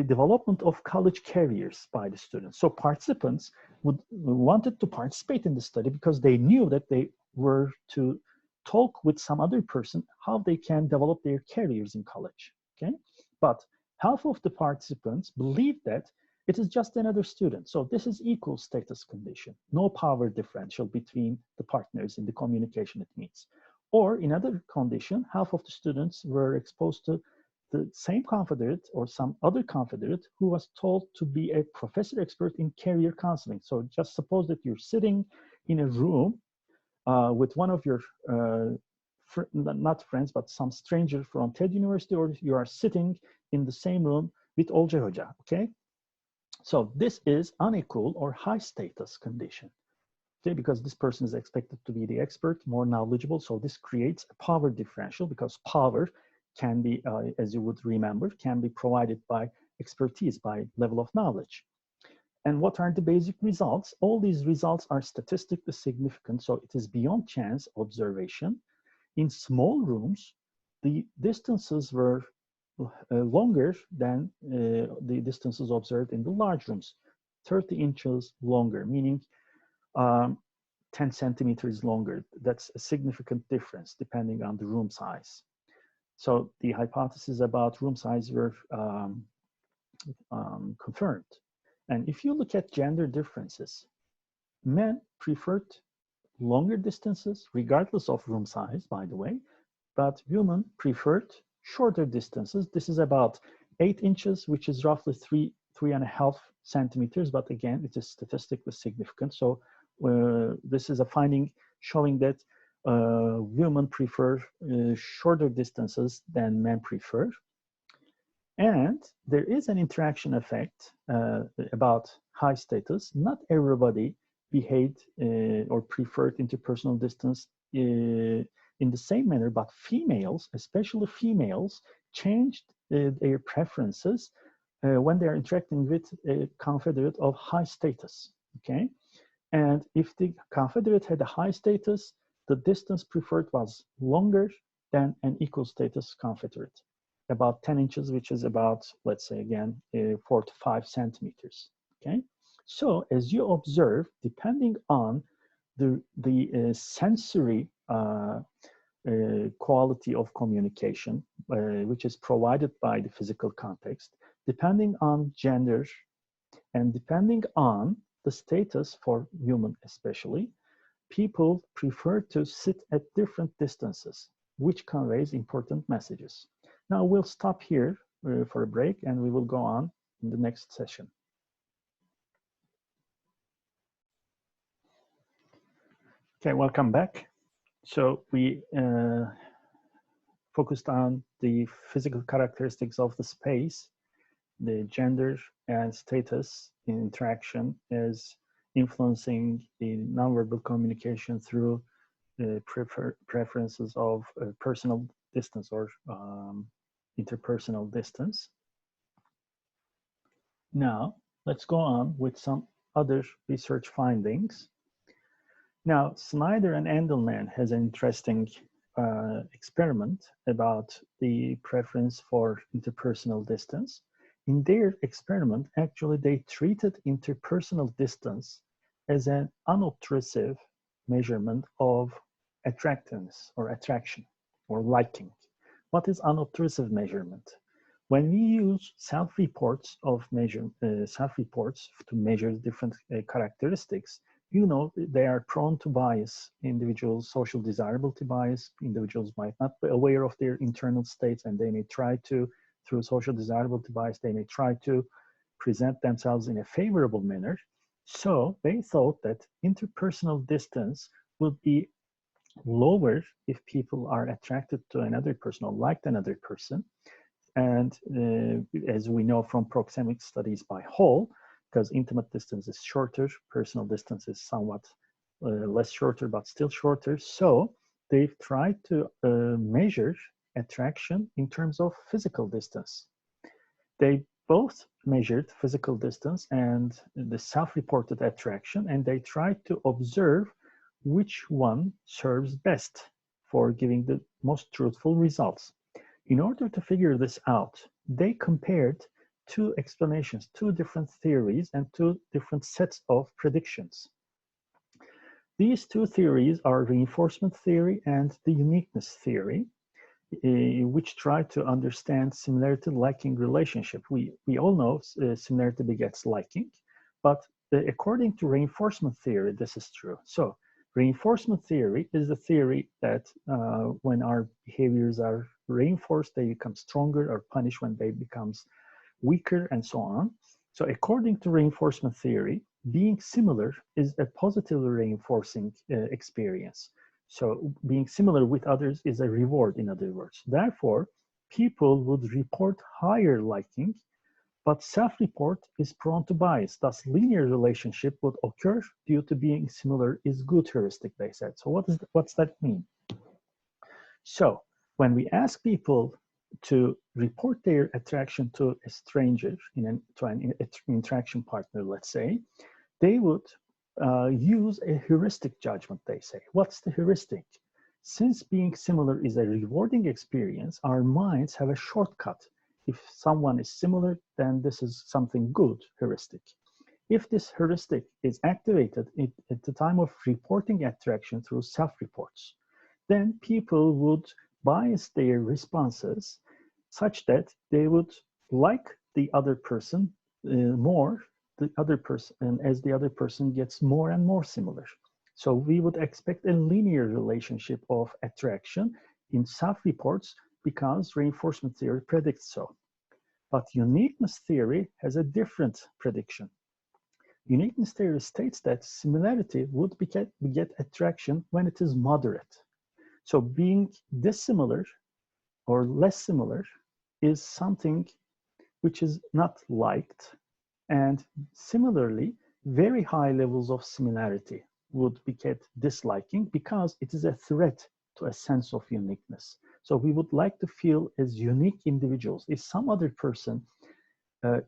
development of college careers by the students. So participants wanted to participate in the study because they knew that they were to talk with some other person how they can develop their careers in college, okay? But half of the participants believe that it is just another student. So this is equal status condition, no power differential between the partners in the communication it means. Or in other condition, half of the students were exposed to the same confederate or some other confederate who was told to be a professor expert in career counseling. So just suppose that you're sitting in a room with one of your, not friends, but some stranger from TED University, or you are sitting in the same room with Olcay Hoca, okay? So this is unequal or high status condition, okay? Because this person is expected to be the expert, more knowledgeable. So this creates a power differential because power can be, as you would remember, can be provided by expertise, by level of knowledge. And what are the basic results? All these results are statistically significant, so it is beyond chance observation. In small rooms, the distances were longer than the distances observed in the large rooms, 30 inches longer, meaning 10 centimeters longer. That's a significant difference depending on the room size. So the hypotheses about room size were confirmed. And if you look at gender differences, men preferred longer distances, regardless of room size, by the way, but women preferred shorter distances. This is about 8 inches, which is roughly 3.5 centimeters, but again, it is statistically significant. So this is a finding showing that women prefer shorter distances than men prefer. And there is an interaction effect about high status. Not everybody behaved or preferred interpersonal distance in the same manner, but females, especially females, changed their preferences when they're interacting with a confederate of high status, okay? And if the confederate had a high status, the distance preferred was longer than an equal status confederate, about 10 inches, which is about, let's say again, 4 to 5 centimeters, okay? So as you observe, depending on the sensory quality of communication, which is provided by the physical context, depending on gender, and depending on the status for women especially, people prefer to sit at different distances, which conveys important messages. Now we'll stop here for a break and we will go on in the next session. Okay, welcome back. So we focused on the physical characteristics of the space, the gender and status in interaction as influencing the nonverbal communication through preferences of personal distance or interpersonal distance. Now, let's go on with some other research findings. Now, Snyder and Endelman has an interesting experiment about the preference for interpersonal distance. In their experiment, actually, they treated interpersonal distance as an unobtrusive measurement of attractiveness or attraction or liking. What is unobtrusive measurement? When we use self-reports to measure different characteristics, you know, they are prone to bias. Individuals, social desirability bias. Individuals might not be aware of their internal states, and they may try to, through social desirability bias, they may try to present themselves in a favorable manner. So they thought that interpersonal distance would be lower if people are attracted to another person or liked another person. And as we know from proxemic studies by Hall, because intimate distance is shorter, personal distance is somewhat less shorter, but still shorter. So they've tried to measure attraction in terms of physical distance. They both measured physical distance and the self-reported attraction, and they tried to observe which one serves best for giving the most truthful results. In order to figure this out, they compared two explanations, two different theories, and two different sets of predictions. These two theories are reinforcement theory and the uniqueness theory, which try to understand similarity-liking relationship. We all know similarity begets liking, but according to reinforcement theory, this is true. So reinforcement theory is the theory that when our behaviors are reinforced, they become stronger, or punished when they becomes weaker, and so on. So according to reinforcement theory, being similar is a positively reinforcing experience. So being similar with others is a reward, in other words. Therefore, people would report higher liking, but self-report is prone to bias. Thus, linear relationship would occur due to being similar is good heuristic, they said. So what's that mean? So when we ask people to report their attraction to a stranger, to an interaction partner, let's say, they would use a heuristic judgment, they say. What's the heuristic? Since being similar is a rewarding experience, our minds have a shortcut. If someone is similar, then this is something good, heuristic. If this heuristic is activated at the time of reporting attraction through self-reports, then people would bias their responses such that they would like the other person more, the other person, and as the other person gets more and more similar. So we would expect a linear relationship of attraction in self-reports because reinforcement theory predicts so. But uniqueness theory has a different prediction. Uniqueness theory states that similarity would beget attraction when it is moderate. So being dissimilar or less similar is something which is not liked. And similarly, very high levels of similarity would beget disliking because it is a threat to a sense of uniqueness. So we would like to feel as unique individuals. If some other person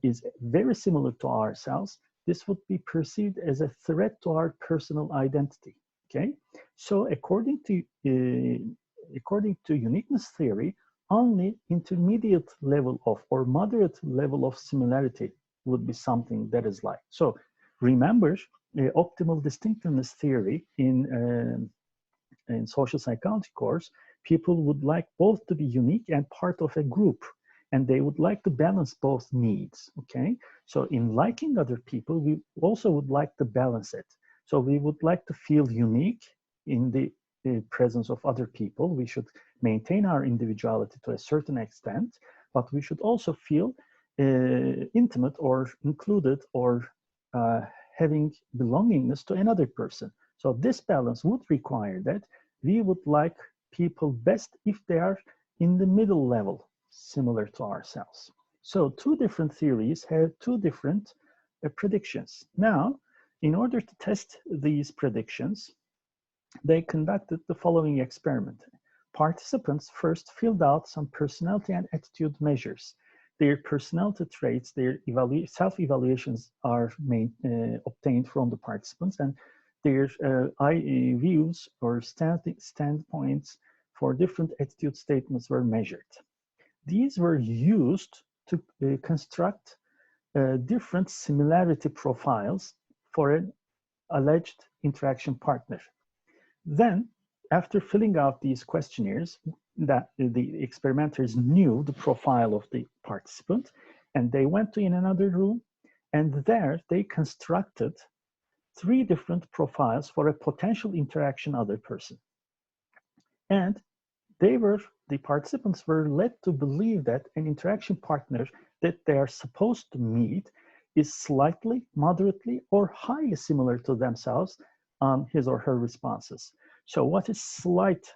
is very similar to ourselves, this would be perceived as a threat to our personal identity. Okay, so according to uniqueness theory, only intermediate level of or moderate level of similarity would be something that is liked. So remember, optimal distinctiveness theory in social psychology course, people would like both to be unique and part of a group, and they would like to balance both needs. Okay, so in liking other people, we also would like to balance it. So we would like to feel unique in the presence of other people. We should maintain our individuality to a certain extent, but we should also feel intimate or included or having belongingness to another person. So this balance would require that we would like people best if they are in the middle level, similar to ourselves. So two different theories have two different predictions. Now, in order to test these predictions, they conducted the following experiment. Participants first filled out some personality and attitude measures. Their personality traits, their self-evaluations are obtained from the participants, and their views or standpoints for different attitude statements were measured. These were used to construct different similarity profiles for an alleged interaction partner. Then, after filling out these questionnaires, that the experimenters knew the profile of the participant, and they went in another room, and there they constructed 3 different profiles for a potential interaction other person. And the participants were led to believe that an interaction partner that they are supposed to meet is slightly, moderately, or highly similar to themselves on his or her responses. So what is slight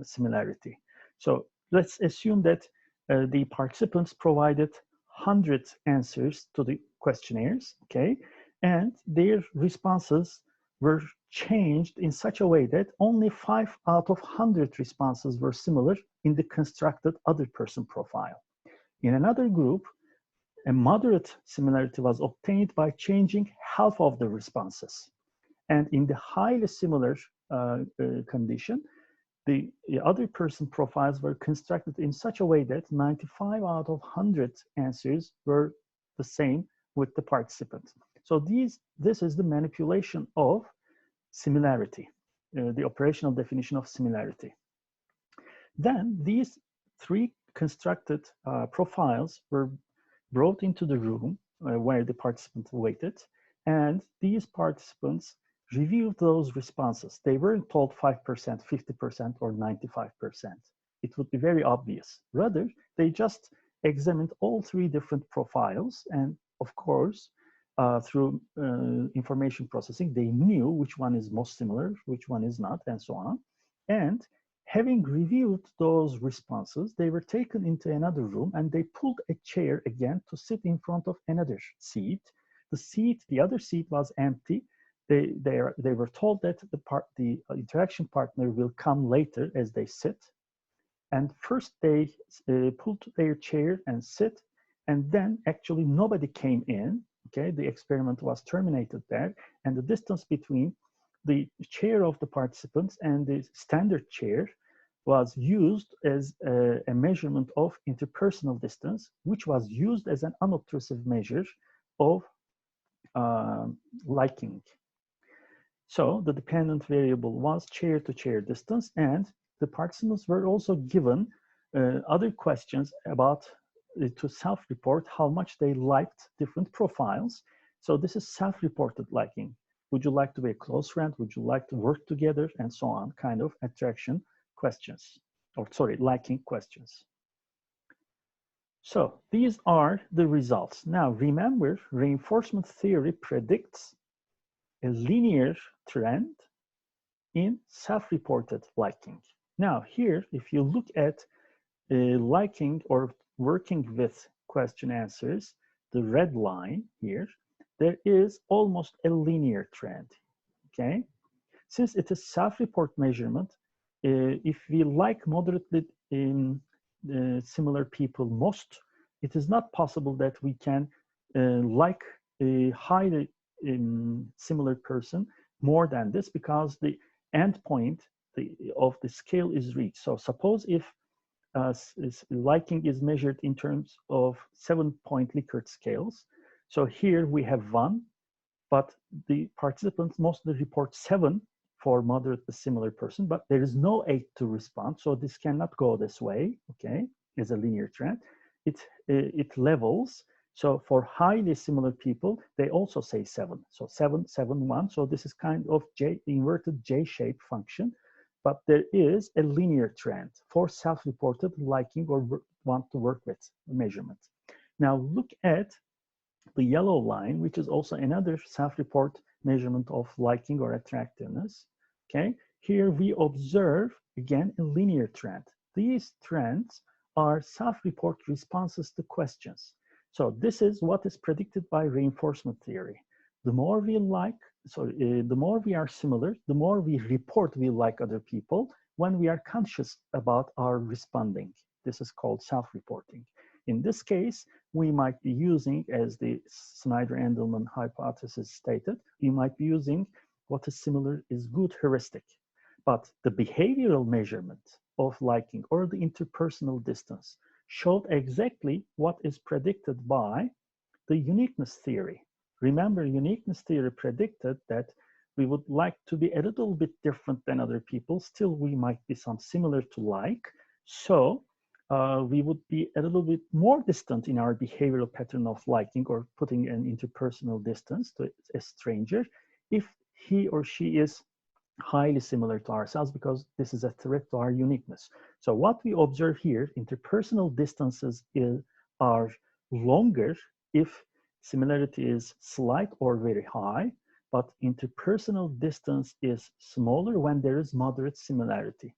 similarity? So let's assume that the participants provided 100 answers to the questionnaires, okay? And their responses were changed in such a way that only 5 out of 100 responses were similar in the constructed other person profile. In another group, a moderate similarity was obtained by changing half of the responses. And in the highly similar condition, the other person profiles were constructed in such a way that 95 out of 100 answers were the same with the participants. So this is the manipulation of similarity, the operational definition of similarity. Then these 3 constructed profiles were brought into the room where the participants waited, and these participants reviewed those responses. They weren't told 5%, 50%, or 95%. It would be very obvious. Rather, they just examined all 3 different profiles, and of course, through information processing, they knew which one is most similar, which one is not, and so on. And having reviewed those responses, they were taken into another room and they pulled a chair again to sit in front of another seat. The other seat was empty. They were told that the interaction partner will come later as they sit. And first they pulled their chair and sit, and then actually nobody came in. Okay, the experiment was terminated there, and the distance between the chair of the participants and the standard chair was used as a measurement of interpersonal distance, which was used as an unobtrusive measure of liking. So the dependent variable was chair-to-chair distance, and the participants were also given other questions about to self-report how much they liked different profiles. So this is self-reported liking. Would you like to be a close friend? Would you like to work together? And so on, kind of attraction questions, or sorry, liking questions. So these are the results. Now remember, reinforcement theory predicts a linear trend in self-reported liking. Now here, if you look at liking or working with question answers, the red line here, there is almost a linear trend, okay? Since it is self-report measurement, if we like moderately similar people most, it is not possible that we can like a highly similar person more than this, because the end point of the scale is reached. So suppose if liking is measured in terms of 7-point Likert scales. So here we have 1, but the participants mostly report 7 for moderately similar person, but there is no 8 to respond. So this cannot go this way, okay, as a linear trend. It levels. So for highly similar people, they also say 7. So 7, 7, 1. So this is kind of inverted J-shape function. But there is a linear trend for self-reported liking or want to work with measurement. Now look at the yellow line, which is also another self-report measurement of liking or attractiveness. Okay, here we observe again a linear trend. These trends are self-report responses to questions. So this is what is predicted by reinforcement theory. The more we like, the more we are similar, the more we report we like other people when we are conscious about our responding. This is called self-reporting. In this case, we might be using, as the Snyder-Endelman hypothesis stated, we might be using what is similar is good heuristic. But the behavioral measurement of liking or the interpersonal distance showed exactly what is predicted by the uniqueness theory. Remember, uniqueness theory predicted that we would like to be a little bit different than other people. Still, we might be some similar to like. So we would be a little bit more distant in our behavioral pattern of liking or putting an interpersonal distance to a stranger if he or she is highly similar to ourselves, because this is a threat to our uniqueness. So what we observe here, interpersonal distances are longer if similarity is slight or very high, but interpersonal distance is smaller when there is moderate similarity.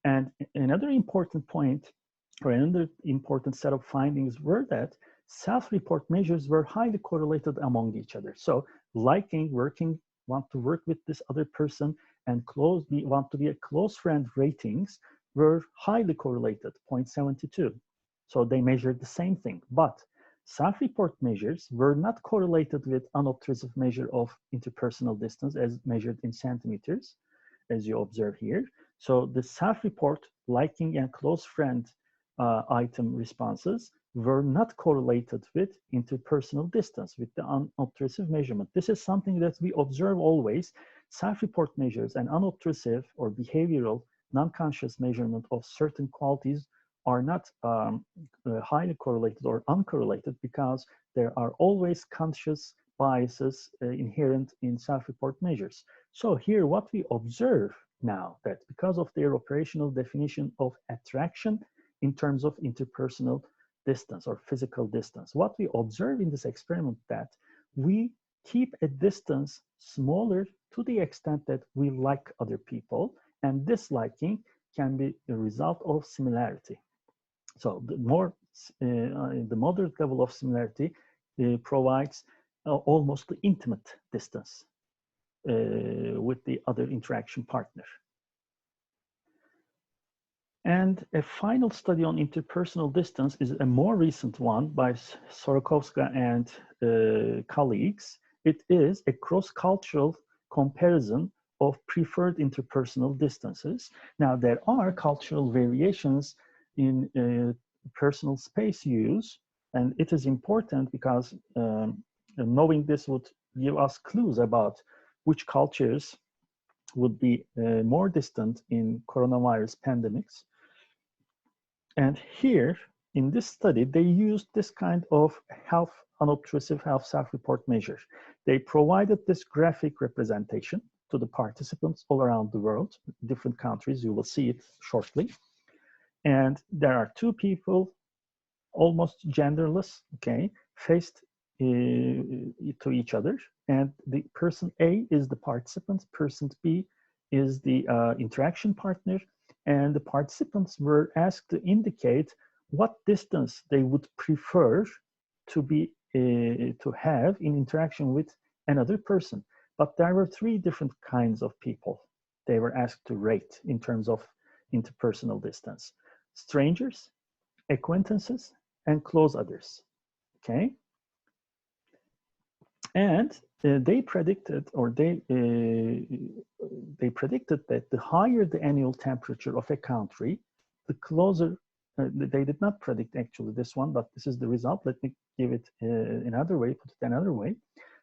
And another important point, or another important set of findings, were that self-report measures were highly correlated among each other. So liking, want to work with this other person, and want to be a close friend ratings were highly correlated, 0.72. So they measured the same thing. But self-report measures were not correlated with unobtrusive measure of interpersonal distance as measured in centimeters, as you observe here. So the self-report, liking, and close friend item responses were not correlated with interpersonal distance, with the unobtrusive measurement. This is something that we observe always. Self-report measures and unobtrusive or behavioral non-conscious measurement of certain qualities are not highly correlated or uncorrelated, because there are always conscious biases inherent in self-report measures. So here what we observe now, that because of their operational definition of attraction in terms of interpersonal distance or physical distance, what we observe in this experiment, that we keep a distance smaller to the extent that we like other people, and this liking can be a result of similarity. So the moderate level of similarity provides almost the intimate distance with the other interaction partner. And a final study on interpersonal distance is a more recent one by Sorokovska and colleagues. It is a cross-cultural comparison of preferred interpersonal distances. Now, there are cultural variations in personal space use, and it is important because knowing this would give us clues about which cultures would be more distant in coronavirus pandemics. And here, in this study, they used this kind of unobtrusive half self-report measure. They provided this graphic representation to the participants all around the world, different countries. You will see it shortly. And there are two people, almost genderless, okay, faced to each other. And the person A is the participant, person B is the interaction partner, and the participants were asked to indicate what distance they would prefer to have in interaction with another person. But there were three different kinds of people they were asked to rate in terms of interpersonal distance: strangers, acquaintances, and close others. Okay, and they predicted, or they predicted that the higher the annual temperature of a country, the closer. They did not predict actually this one, but this is the result. Let me give it another way. Put it another way.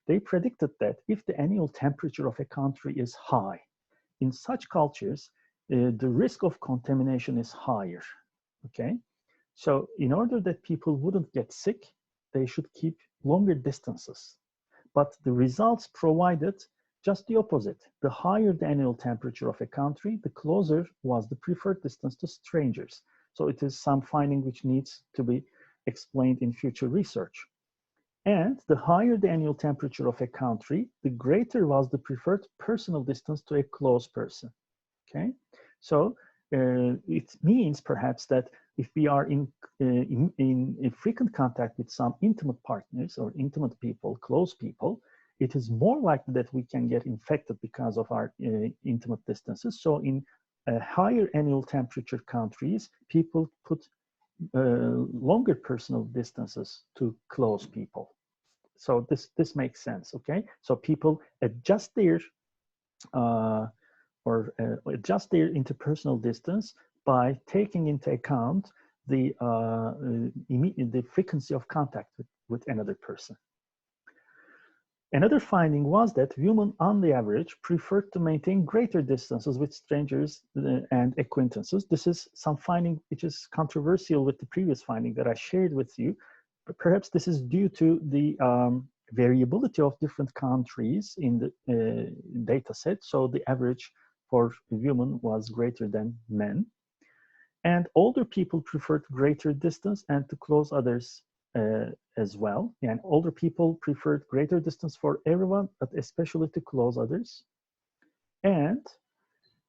They predicted that if the annual temperature of a country is high, in such cultures, the risk of contamination is higher. Okay, so in order that people wouldn't get sick, they should keep longer distances. But the results provided just the opposite. The higher the annual temperature of a country, the closer was the preferred distance to strangers. So it is some finding which needs to be explained in future research. And the higher the annual temperature of a country, the greater was the preferred personal distance to a close person. Okay, so it means perhaps that if we are in frequent contact with some intimate partners or intimate people, close people, it is more likely that we can get infected because of our intimate distances. So in higher annual temperature countries, people put longer personal distances to close people. So this makes sense, okay? So people adjust their adjust their interpersonal distance by taking into account the frequency of contact with another person. Another finding was that women, on the average, preferred to maintain greater distances with strangers and acquaintances. This is some finding which is controversial with the previous finding that I shared with you. But perhaps this is due to the variability of different countries in the data set. So the average for women was greater than men. And older people preferred greater distance and to close others as well. And older people preferred greater distance for everyone, but especially to close others. And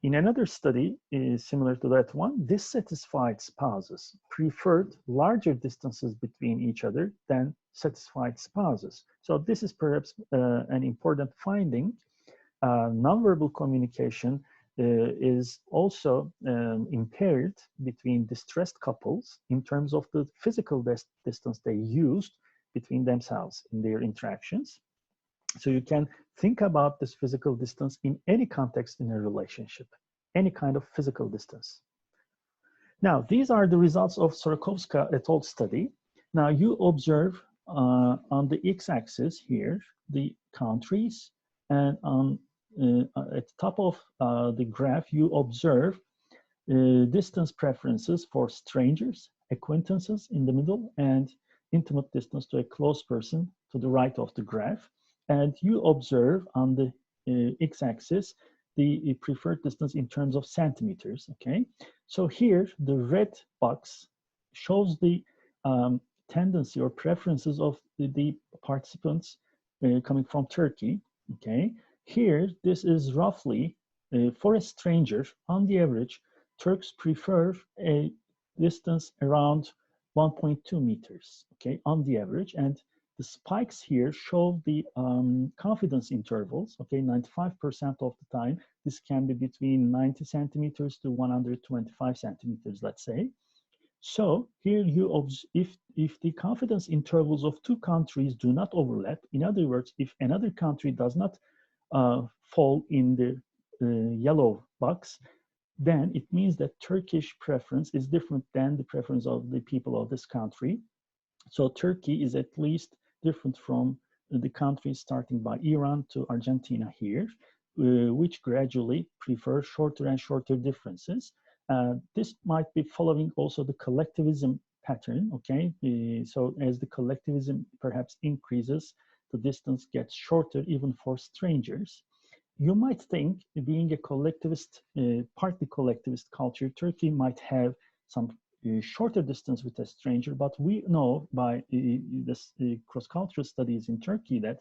in another study similar to that one, dissatisfied spouses preferred larger distances between each other than satisfied spouses. So this is perhaps an important finding. Nonverbal communication is also impaired between distressed couples in terms of the physical distance they used between themselves in their interactions. So you can think about this physical distance in any context in a relationship, any kind of physical distance. Now, these are the results of Sorokovska et al. Study. Now you observe on the x-axis here, the countries, and on at the top of the graph, you observe distance preferences for strangers, acquaintances in the middle, and intimate distance to a close person to the right of the graph. And you observe on the x-axis the preferred distance in terms of centimeters, okay? So here, the red box shows the tendency or preferences of the participants coming from Turkey, okay? Here, this is roughly, for a stranger, on the average, Turks prefer a distance around 1.2 meters, okay, on the average. And the spikes here show the confidence intervals, okay, 95% of the time. This can be between 90 centimeters to 125 centimeters, let's say. So here you observe if the confidence intervals of two countries do not overlap, in other words, if another country does not fall in the yellow box, then it means that Turkish preference is different than the preference of the people of this country. So Turkey is at least different from the countries starting by Iran to Argentina here, which gradually prefer shorter and shorter differences. This might be following also the collectivism pattern, okay? So as the collectivism perhaps increases, the distance gets shorter even for strangers. You might think, being a collectivist, partly collectivist culture, Turkey might have some shorter distance with a stranger, but we know by this cross-cultural studies in Turkey that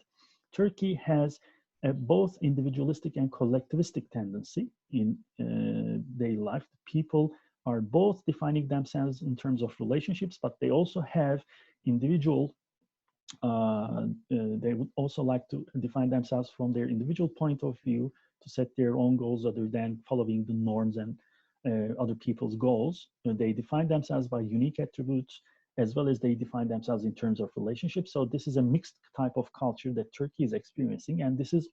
Turkey has both individualistic and collectivistic tendency in daily life. People are both defining themselves in terms of relationships, but they also have individual they would also like to define themselves from their individual point of view to set their own goals other than following the norms and other people's goals. They define themselves by unique attributes as well as they define themselves in terms of relationships. So this is a mixed type of culture that Turkey is experiencing, and this is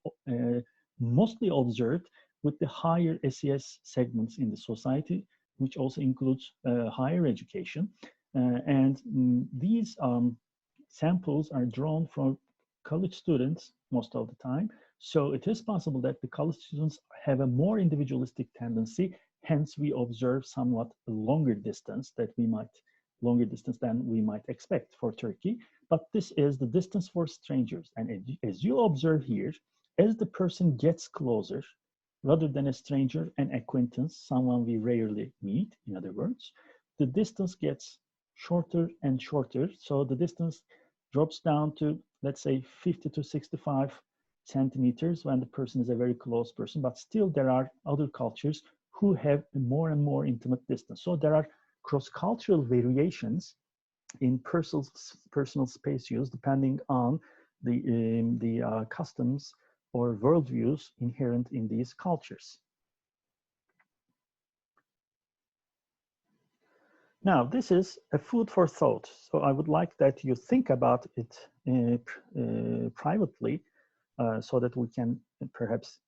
mostly observed with the higher SES segments in the society, which also includes higher education. These samples are drawn from college students most of the time. So it is possible that the college students have a more individualistic tendency. Hence, we observe somewhat longer distance than we might expect for Turkey. But this is the distance for strangers. And as you observe here, as the person gets closer, rather than a stranger, an acquaintance, someone we rarely meet, in other words, the distance gets shorter and shorter. So the distance drops down to, let's say, 50 to 65 centimeters when the person is a very close person, but still there are other cultures who have a more and more intimate distance. So there are cross-cultural variations in personal space use depending on the customs or worldviews inherent in these cultures. Now, this is a food for thought. So I would like that you think about it privately so that we can perhaps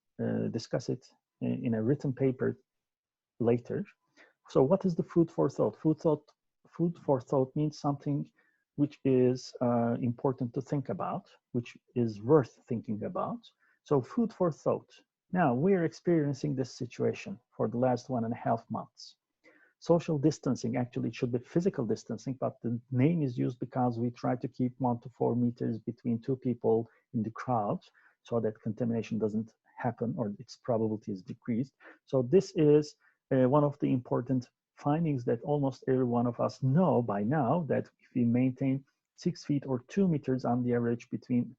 discuss it in a written paper later. So what is the food for thought? Food for thought means something which is important to think about, which is worth thinking about. So food for thought. Now, we're experiencing this situation for the last 1.5 months. Social distancing, actually it should be physical distancing, but the name is used because we try to keep 1 to 4 meters between two people in the crowd so that contamination doesn't happen or its probability is decreased. So this is one of the important findings that almost every one of us know by now, that if we maintain 6 feet or 2 meters on the average between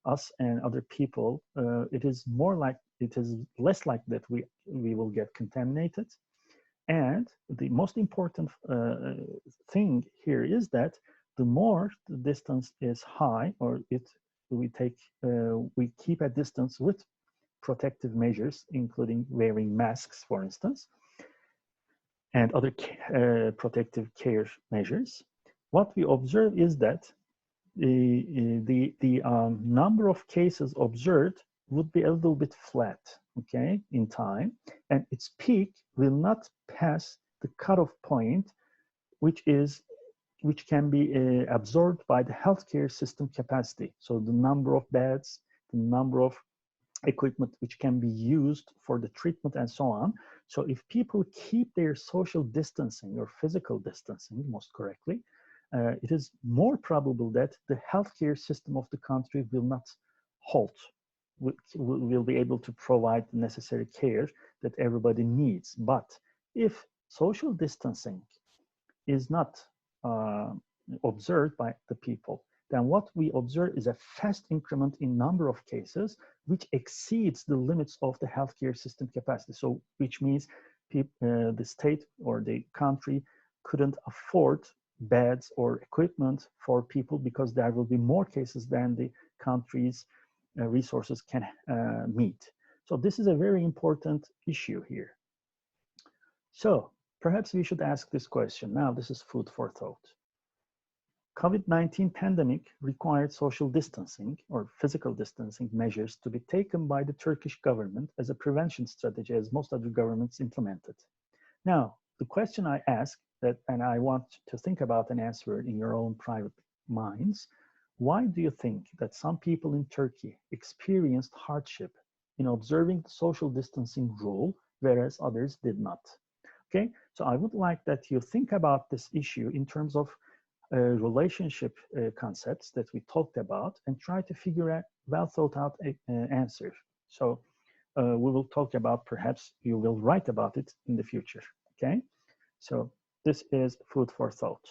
us and other people, it is less likely that we will get contaminated. And the most important thing here is that the more the distance is high, or we keep a distance with protective measures, including wearing masks, for instance, and other protective care measures. What we observe is that the number of cases observed would be a little bit flat, okay, in time, and its peak will not pass the cutoff point, which can be absorbed by the healthcare system capacity. So the number of beds, the number of equipment which can be used for the treatment and so on. So if people keep their social distancing or physical distancing, most correctly, it is more probable that the healthcare system of the country will not halt, will be able to provide the necessary care that everybody needs. But if social distancing is not observed by the people, then what we observe is a fast increment in number of cases, which exceeds the limits of the healthcare system capacity. So, which means the state or the country couldn't afford beds or equipment for people because there will be more cases than the country's resources can meet. So this is a very important issue here. So perhaps we should ask this question. Now, this is food for thought. COVID-19 pandemic required social distancing or physical distancing measures to be taken by the Turkish government as a prevention strategy, as most other governments implemented. Now, the question I ask that, and I want to think about and answer in your own private minds, why do you think that some people in Turkey experienced hardship in observing the social distancing rule, whereas others did not? Okay, so I would like that you think about this issue in terms of relationship concepts that we talked about and try to figure out well thought out answers. So we will talk about, perhaps you will write about it in the future, okay? So this is food for thought.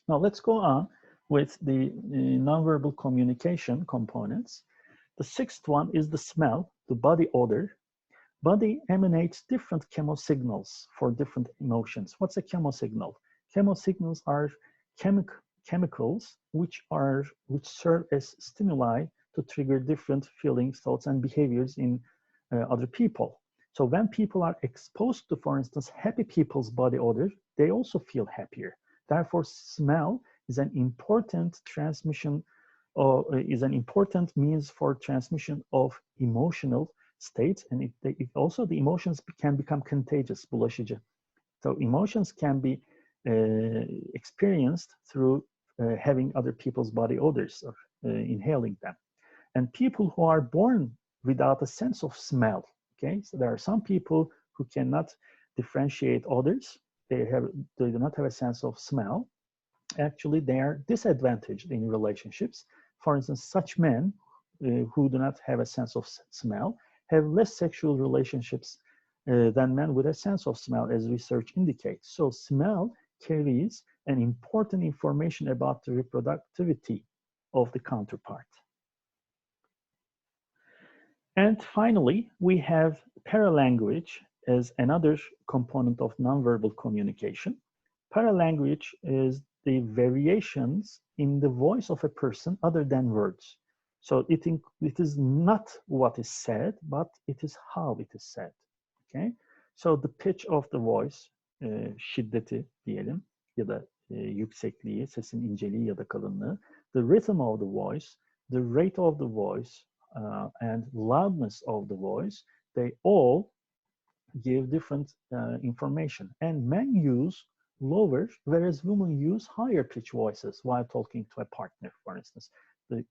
Now let's go on with the nonverbal communication components. The sixth one is the smell, the body odor. Body emanates different chemosignals for different emotions. What's a chemosignal? Chemosignals are chemicals which serve as stimuli to trigger different feelings, thoughts, and behaviors in other people. So when people are exposed to, for instance, happy people's body odor, they also feel happier. Therefore, smell is an important transmission, or is an important means for transmission of emotional states, and also the emotions can become contagious, bulaşıcı. So emotions can be experienced through having other people's body odors or inhaling them. And people who are born without a sense of smell, okay, so there are some people who cannot differentiate odors. They do not have a sense of smell. Actually, they are disadvantaged in relationships. For instance, such men who do not have a sense of smell have less sexual relationships than men with a sense of smell, as research indicates. So smell carries an important information about the reproductivity of the counterpart. And finally, we have paralanguage as another component of nonverbal communication. Paralanguage is the variations in the voice of a person other than words. So it is not what is said, but it is how it is said. Okay? So the pitch of the voice, şiddeti diyelim ya da yüksekliği, sesin inceliği ya da kalınlığı, the rhythm of the voice, the rate of the voice, and loudness of the voice, they all give different information. And men use lower, whereas women use higher pitch voices while talking to a partner, for instance. The,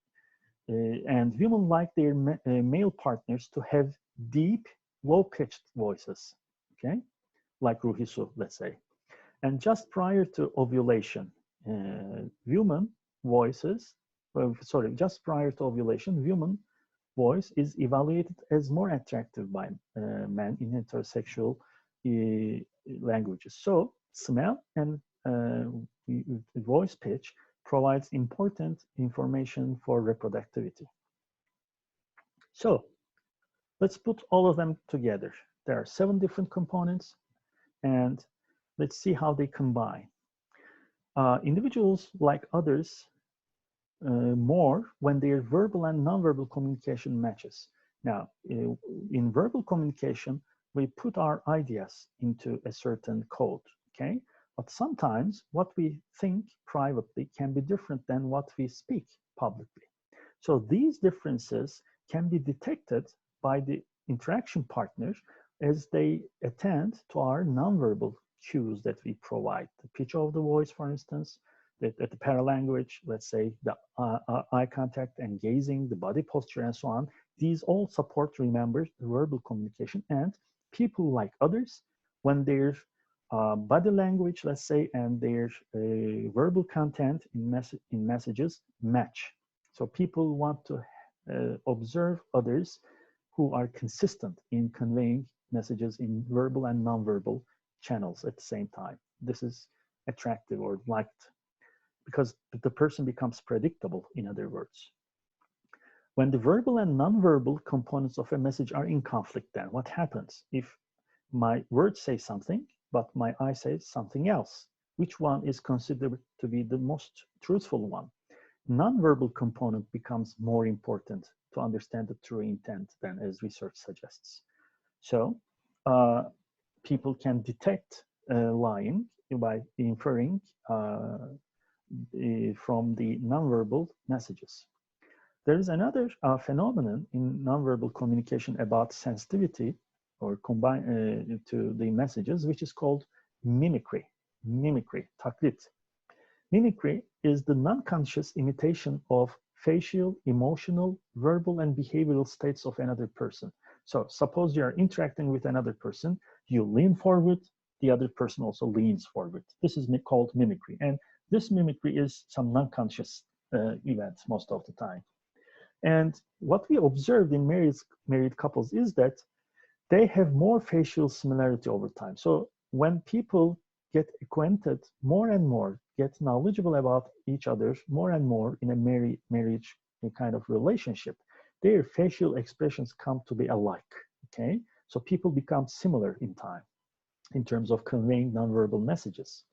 and women like their male partners to have deep, low-pitched voices, okay? Like Ruhisu, let's say. And just prior to ovulation, women voices, just prior to ovulation, women voice is evaluated as more attractive by men in heterosexual languages. So smell and voice pitch provides important information for reproductivity. So let's put all of them together. There are 7 different components, and let's see how they combine. Individuals like others more when their verbal and nonverbal communication matches. Now, in verbal communication, we put our ideas into a certain code, okay? But sometimes what we think privately can be different than what we speak publicly. So these differences can be detected by the interaction partners as they attend to our nonverbal cues that we provide. The pitch of the voice, for instance, the paralanguage, let's say the eye contact and gazing, the body posture, and so on. These all support, remember, the verbal communication. And people like others, when their body language, let's say, and their verbal content in messages match. So people want to observe others who are consistent in conveying messages in verbal and nonverbal channels at the same time. This is attractive or liked because the person becomes predictable, in other words. When the verbal and nonverbal components of a message are in conflict, then what happens? If my words say something, but my eye says something else, which one is considered to be the most truthful one? Nonverbal component becomes more important to understand the true intent than as research suggests. So people can detect lying by inferring from the nonverbal messages. There is another phenomenon in nonverbal communication about sensitivity or combine to the messages, which is called mimicry. Mimicry, taklit. Mimicry is the non-conscious imitation of facial, emotional, verbal, and behavioral states of another person. So suppose you are interacting with another person, you lean forward, the other person also leans forward. This is called mimicry. And this mimicry is some non-conscious event most of the time. And what we observed in married couples is that they have more facial similarity over time. So when people get acquainted more and more, get knowledgeable about each other more and more in a marriage kind of relationship, their facial expressions come to be alike, okay? So people become similar in time in terms of conveying nonverbal messages.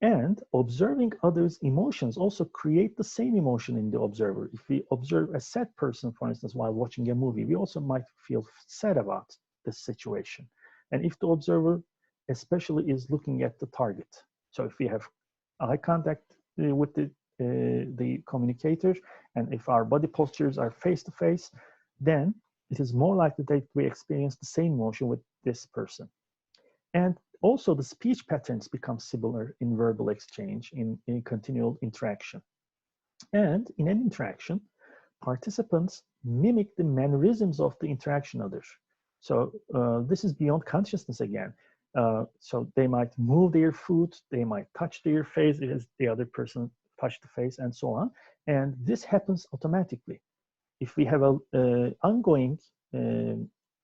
And observing others' emotions also create the same emotion in the observer. If we observe a sad person, for instance, while watching a movie, we also might feel sad about the situation. And if the observer especially is looking at the target. So if we have eye contact with the communicators, and if our body postures are face-to-face, then it is more likely that we experience the same emotion with this person. And also the speech patterns become similar in verbal exchange, in continual interaction. And in an interaction, participants mimic the mannerisms of the interaction others. So this is beyond consciousness again. So they might move their foot, they might touch their face as the other person touched the face, and so on. And this happens automatically. If we have an ongoing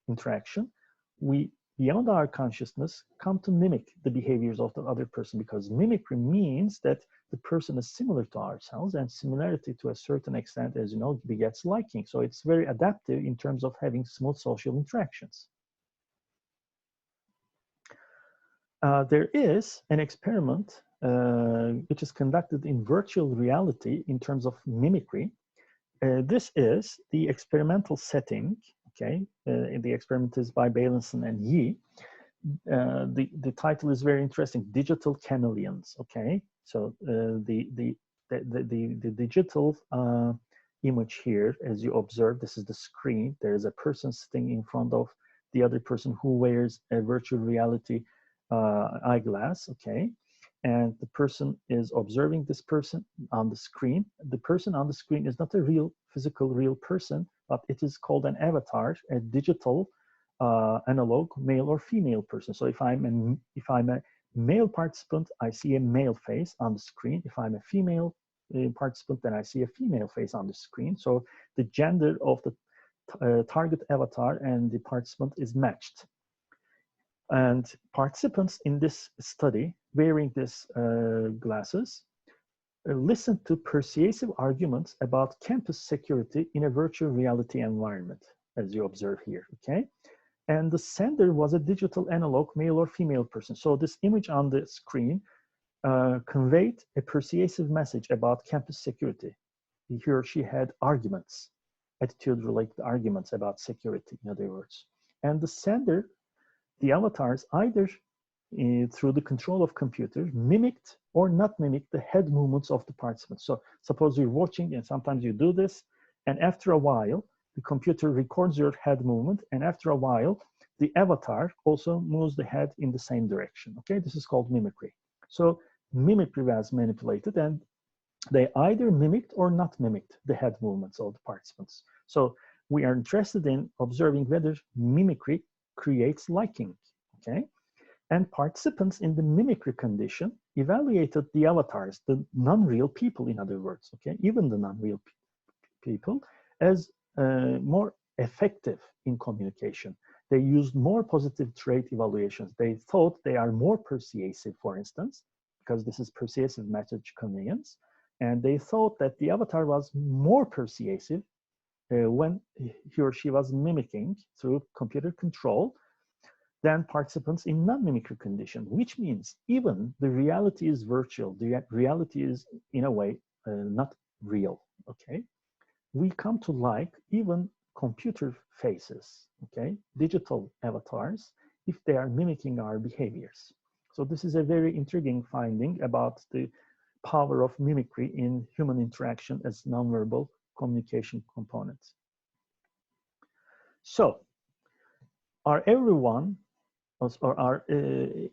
interaction, we, beyond our consciousness, come to mimic the behaviors of the other person, because mimicry means that the person is similar to ourselves, and similarity to a certain extent, as you know, begets liking. So it's very adaptive in terms of having smooth social interactions. There is an experiment which is conducted in virtual reality in terms of mimicry. This is the experimental setting, okay? The experiment is by Bailenson and Yi. The title is very interesting, Digital Chameleons, okay? So the digital image here, as you observe, this is the screen. There is a person sitting in front of the other person who wears a virtual reality eyeglass, okay? and the person is observing this person on the screen. The person on the screen is not a real, physical, real person, but it is called an avatar, a digital, analog, male or female person. So if I'm a male participant, I see a male face on the screen. If I'm a female participant, then I see a female face on the screen. So the gender of the target avatar and the participant is matched. And participants in this study, wearing these glasses, listened to persuasive arguments about campus security in a virtual reality environment, as you observe here, okay? And the sender was a digital analog male or female person. So this image on the screen conveyed a persuasive message about campus security. He or she had arguments, attitude-related arguments about security, in other words. And the sender, the avatars, either through the control of computer, mimicked or not mimicked the head movements of the participants. So suppose you're watching, and sometimes you do this, and after a while, the computer records your head movement, and after a while, the avatar also moves the head in the same direction. Okay, this is called mimicry. So mimicry was manipulated, and they either mimicked or not mimicked the head movements of the participants. So we are interested in observing whether mimicry creates liking, okay? And participants in the mimicry condition evaluated the avatars, the non-real people, in other words, okay, even the non-real people, as more effective in communication. They used more positive trait evaluations. They thought they are more persuasive, for instance, because this is persuasive message conveyance. And they thought that the avatar was more persuasive when he or she was mimicking through computer control than participants in non-mimicry condition, which means even the reality is virtual, the reality is in a way not real, okay? We come to like even computer faces, okay, digital avatars, if they are mimicking our behaviors. So this is a very intriguing finding about the power of mimicry in human interaction as nonverbal communication components. So, are everyone, or are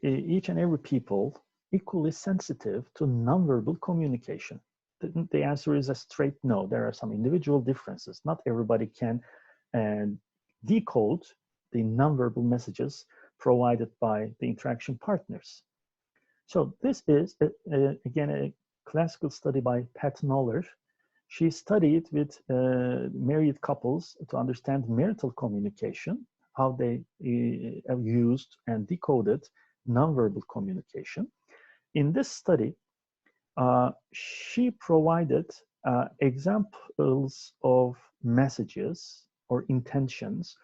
each and every people equally sensitive to nonverbal communication? The answer is a straight no. There are some individual differences. Not everybody can decode the nonverbal messages provided by the interaction partners. So this is, again, a classical study by Pat Noller. She studied with married couples to understand marital communication, how they have used and decoded nonverbal communication. In this study, she provided examples of messages or intentions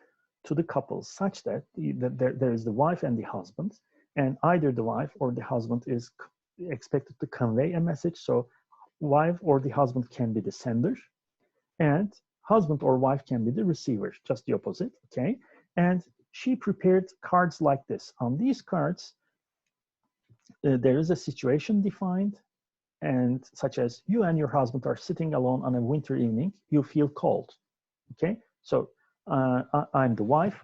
to the couples such that there is the wife and the husband, and either the wife or the husband is expected to convey a message. So wife or the husband can be the sender, and husband or wife can be the receiver, just the opposite, okay? And she prepared cards like this. On these cards, there is a situation defined, and such as you and your husband are sitting alone on a winter evening, you feel cold, okay? So I'm the wife,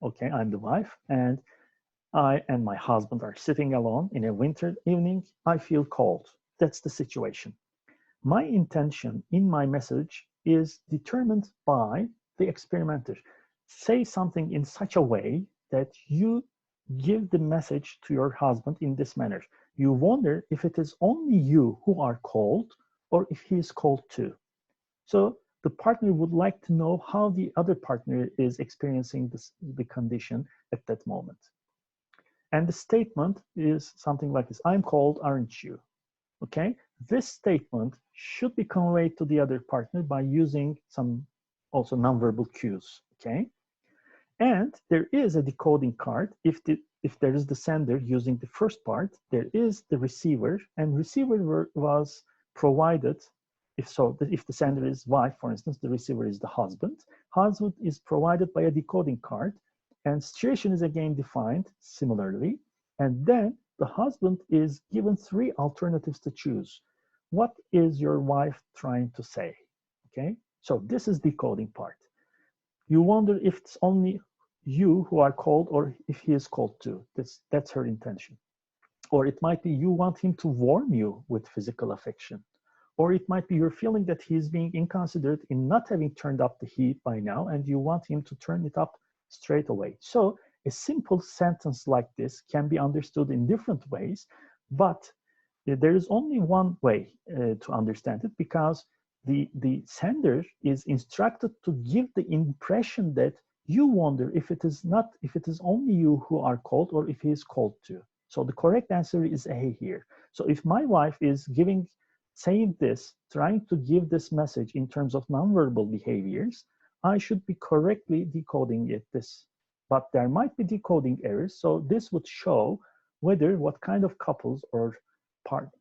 okay, I'm the wife, and I and my husband are sitting alone in a winter evening, I feel cold. That's the situation. My intention in my message is determined by the experimenter. Say something in such a way that you give the message to your husband in this manner. You wonder if it is only you who are cold or if he is cold too. So the partner would like to know how the other partner is experiencing the condition at that moment. And the statement is something like this: I'm cold, aren't you? Okay, this statement should be conveyed to the other partner by using some also nonverbal cues, okay? And there is a decoding card. If there is the sender using the first part, there is the receiver, and receiver was provided. If the sender is wife, for instance, the receiver is the husband. Husband is provided by a decoding card, and situation is again defined similarly. And then the husband is given 3 alternatives to choose. What is your wife trying to say? Okay, so this is decoding part. You wonder if it's only you who are cold or if he is cold too. That's her intention. Or it might be you want him to warm you with physical affection. Or it might be you're feeling that he's being inconsiderate in not having turned up the heat by now, and you want him to turn it up straight away. So a simple sentence like this can be understood in different ways, but there is only one way to understand it, because the sender is instructed to give the impression that you wonder if it is only you who are called or if he is called too. So the correct answer is A here. So if my wife is saying this, trying to give this message in terms of nonverbal behaviors, I should be correctly decoding this. But there might be decoding errors. So this would show what kind of couples or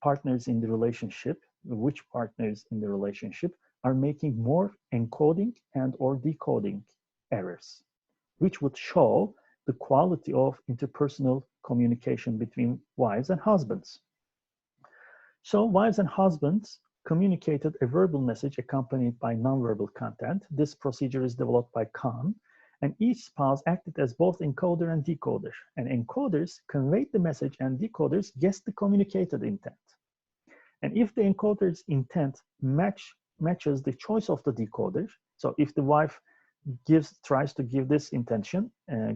partners in the relationship, which partners in the relationship are making more encoding and or decoding errors, which would show the quality of interpersonal communication between wives and husbands. So wives and husbands communicated a verbal message accompanied by nonverbal content. This procedure is developed by Kahn, and each spouse acted as both encoder and decoder. And encoders conveyed the message and decoders guessed the communicated intent. And if the encoder's intent matches the choice of the decoder, so if the wife tries to give this intention,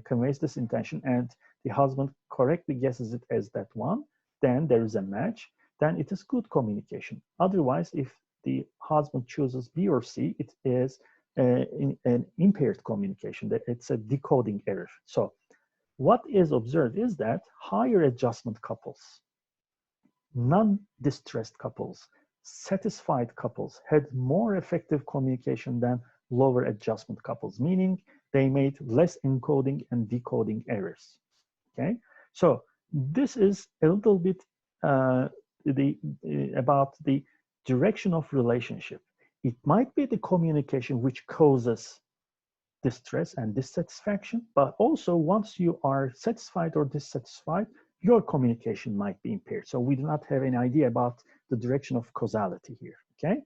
conveys this intention, and the husband correctly guesses it as that one, then there is a match, then it is good communication. Otherwise, if the husband chooses B or C, it is an impaired communication, that it's a decoding error. So what is observed is that higher adjustment couples, non-distressed couples, satisfied couples had more effective communication than lower adjustment couples, meaning they made less encoding and decoding errors. Okay, so this is a little bit about the direction of relationship. It might be the communication which causes distress and dissatisfaction, but also once you are satisfied or dissatisfied, your communication might be impaired. So we do not have any idea about the direction of causality here, okay?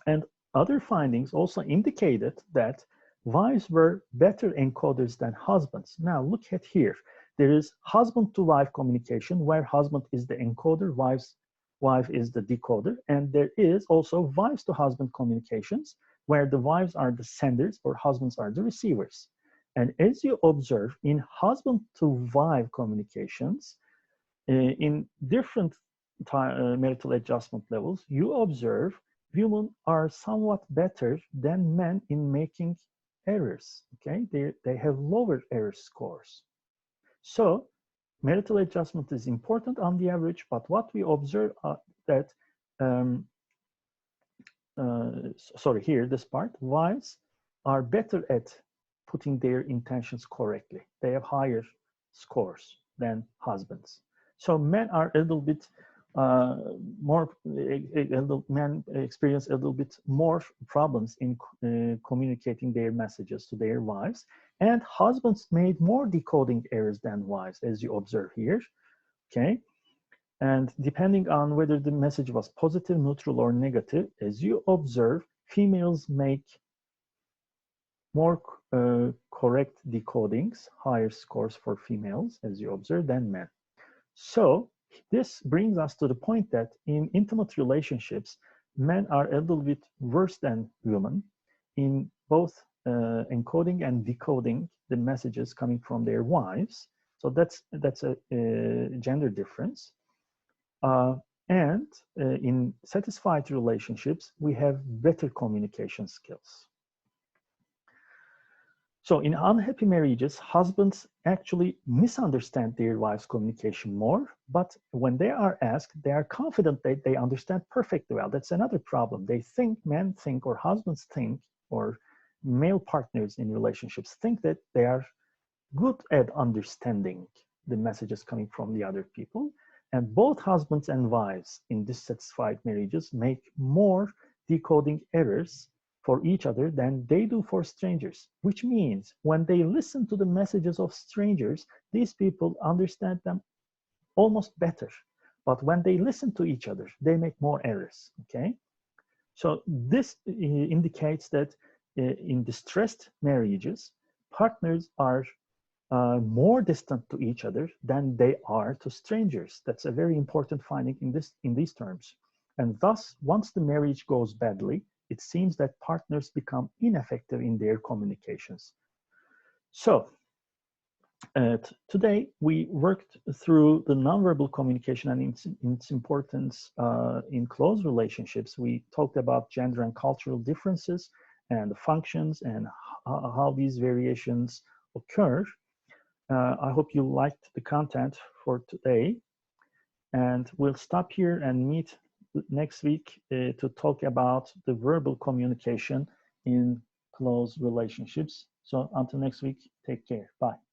And other findings also indicated that wives were better encoders than husbands. Now look at here. There is husband to wife communication where husband is the encoder, wife is the decoder, and there is also wives to husband communications where the wives are the senders or husbands are the receivers. And as you observe in husband to wife communications, in different marital adjustment levels, you observe women are somewhat better than men in making errors, okay? They have lower error scores. So marital adjustment is important on the average, but what we observe that, here, this part, wives are better at putting their intentions correctly. They have higher scores than husbands. So men are a little bit men experience a little bit more problems in communicating their messages to their wives, and husbands made more decoding errors than wives, as you observe here, okay? And depending on whether the message was positive, neutral, or negative, as you observe, females make more correct decodings, higher scores for females, as you observe, than men. So this brings us to the point that in intimate relationships, men are a little bit worse than women in both encoding and decoding the messages coming from their wives. So that's a gender difference. And in satisfied relationships, we have better communication skills. So in unhappy marriages, husbands actually misunderstand their wives' communication more, but when they are asked, they are confident that they understand perfectly well. That's another problem. Men think, or husbands think, or male partners in relationships think that they are good at understanding the messages coming from the other people. And both husbands and wives in dissatisfied marriages make more decoding errors for each other than they do for strangers, which means when they listen to the messages of strangers, these people understand them almost better. But when they listen to each other, they make more errors, okay? So this indicates that in distressed marriages, partners are more distant to each other than they are to strangers. That's a very important finding in these terms. And thus, once the marriage goes badly, it seems that partners become ineffective in their communications. So, today we worked through the nonverbal communication and its importance in close relationships. We talked about gender and cultural differences and the functions and how these variations occur. I hope you liked the content for today, and we'll stop here and meet next week to talk about the verbal communication in close relationships. So until next week, take care. Bye.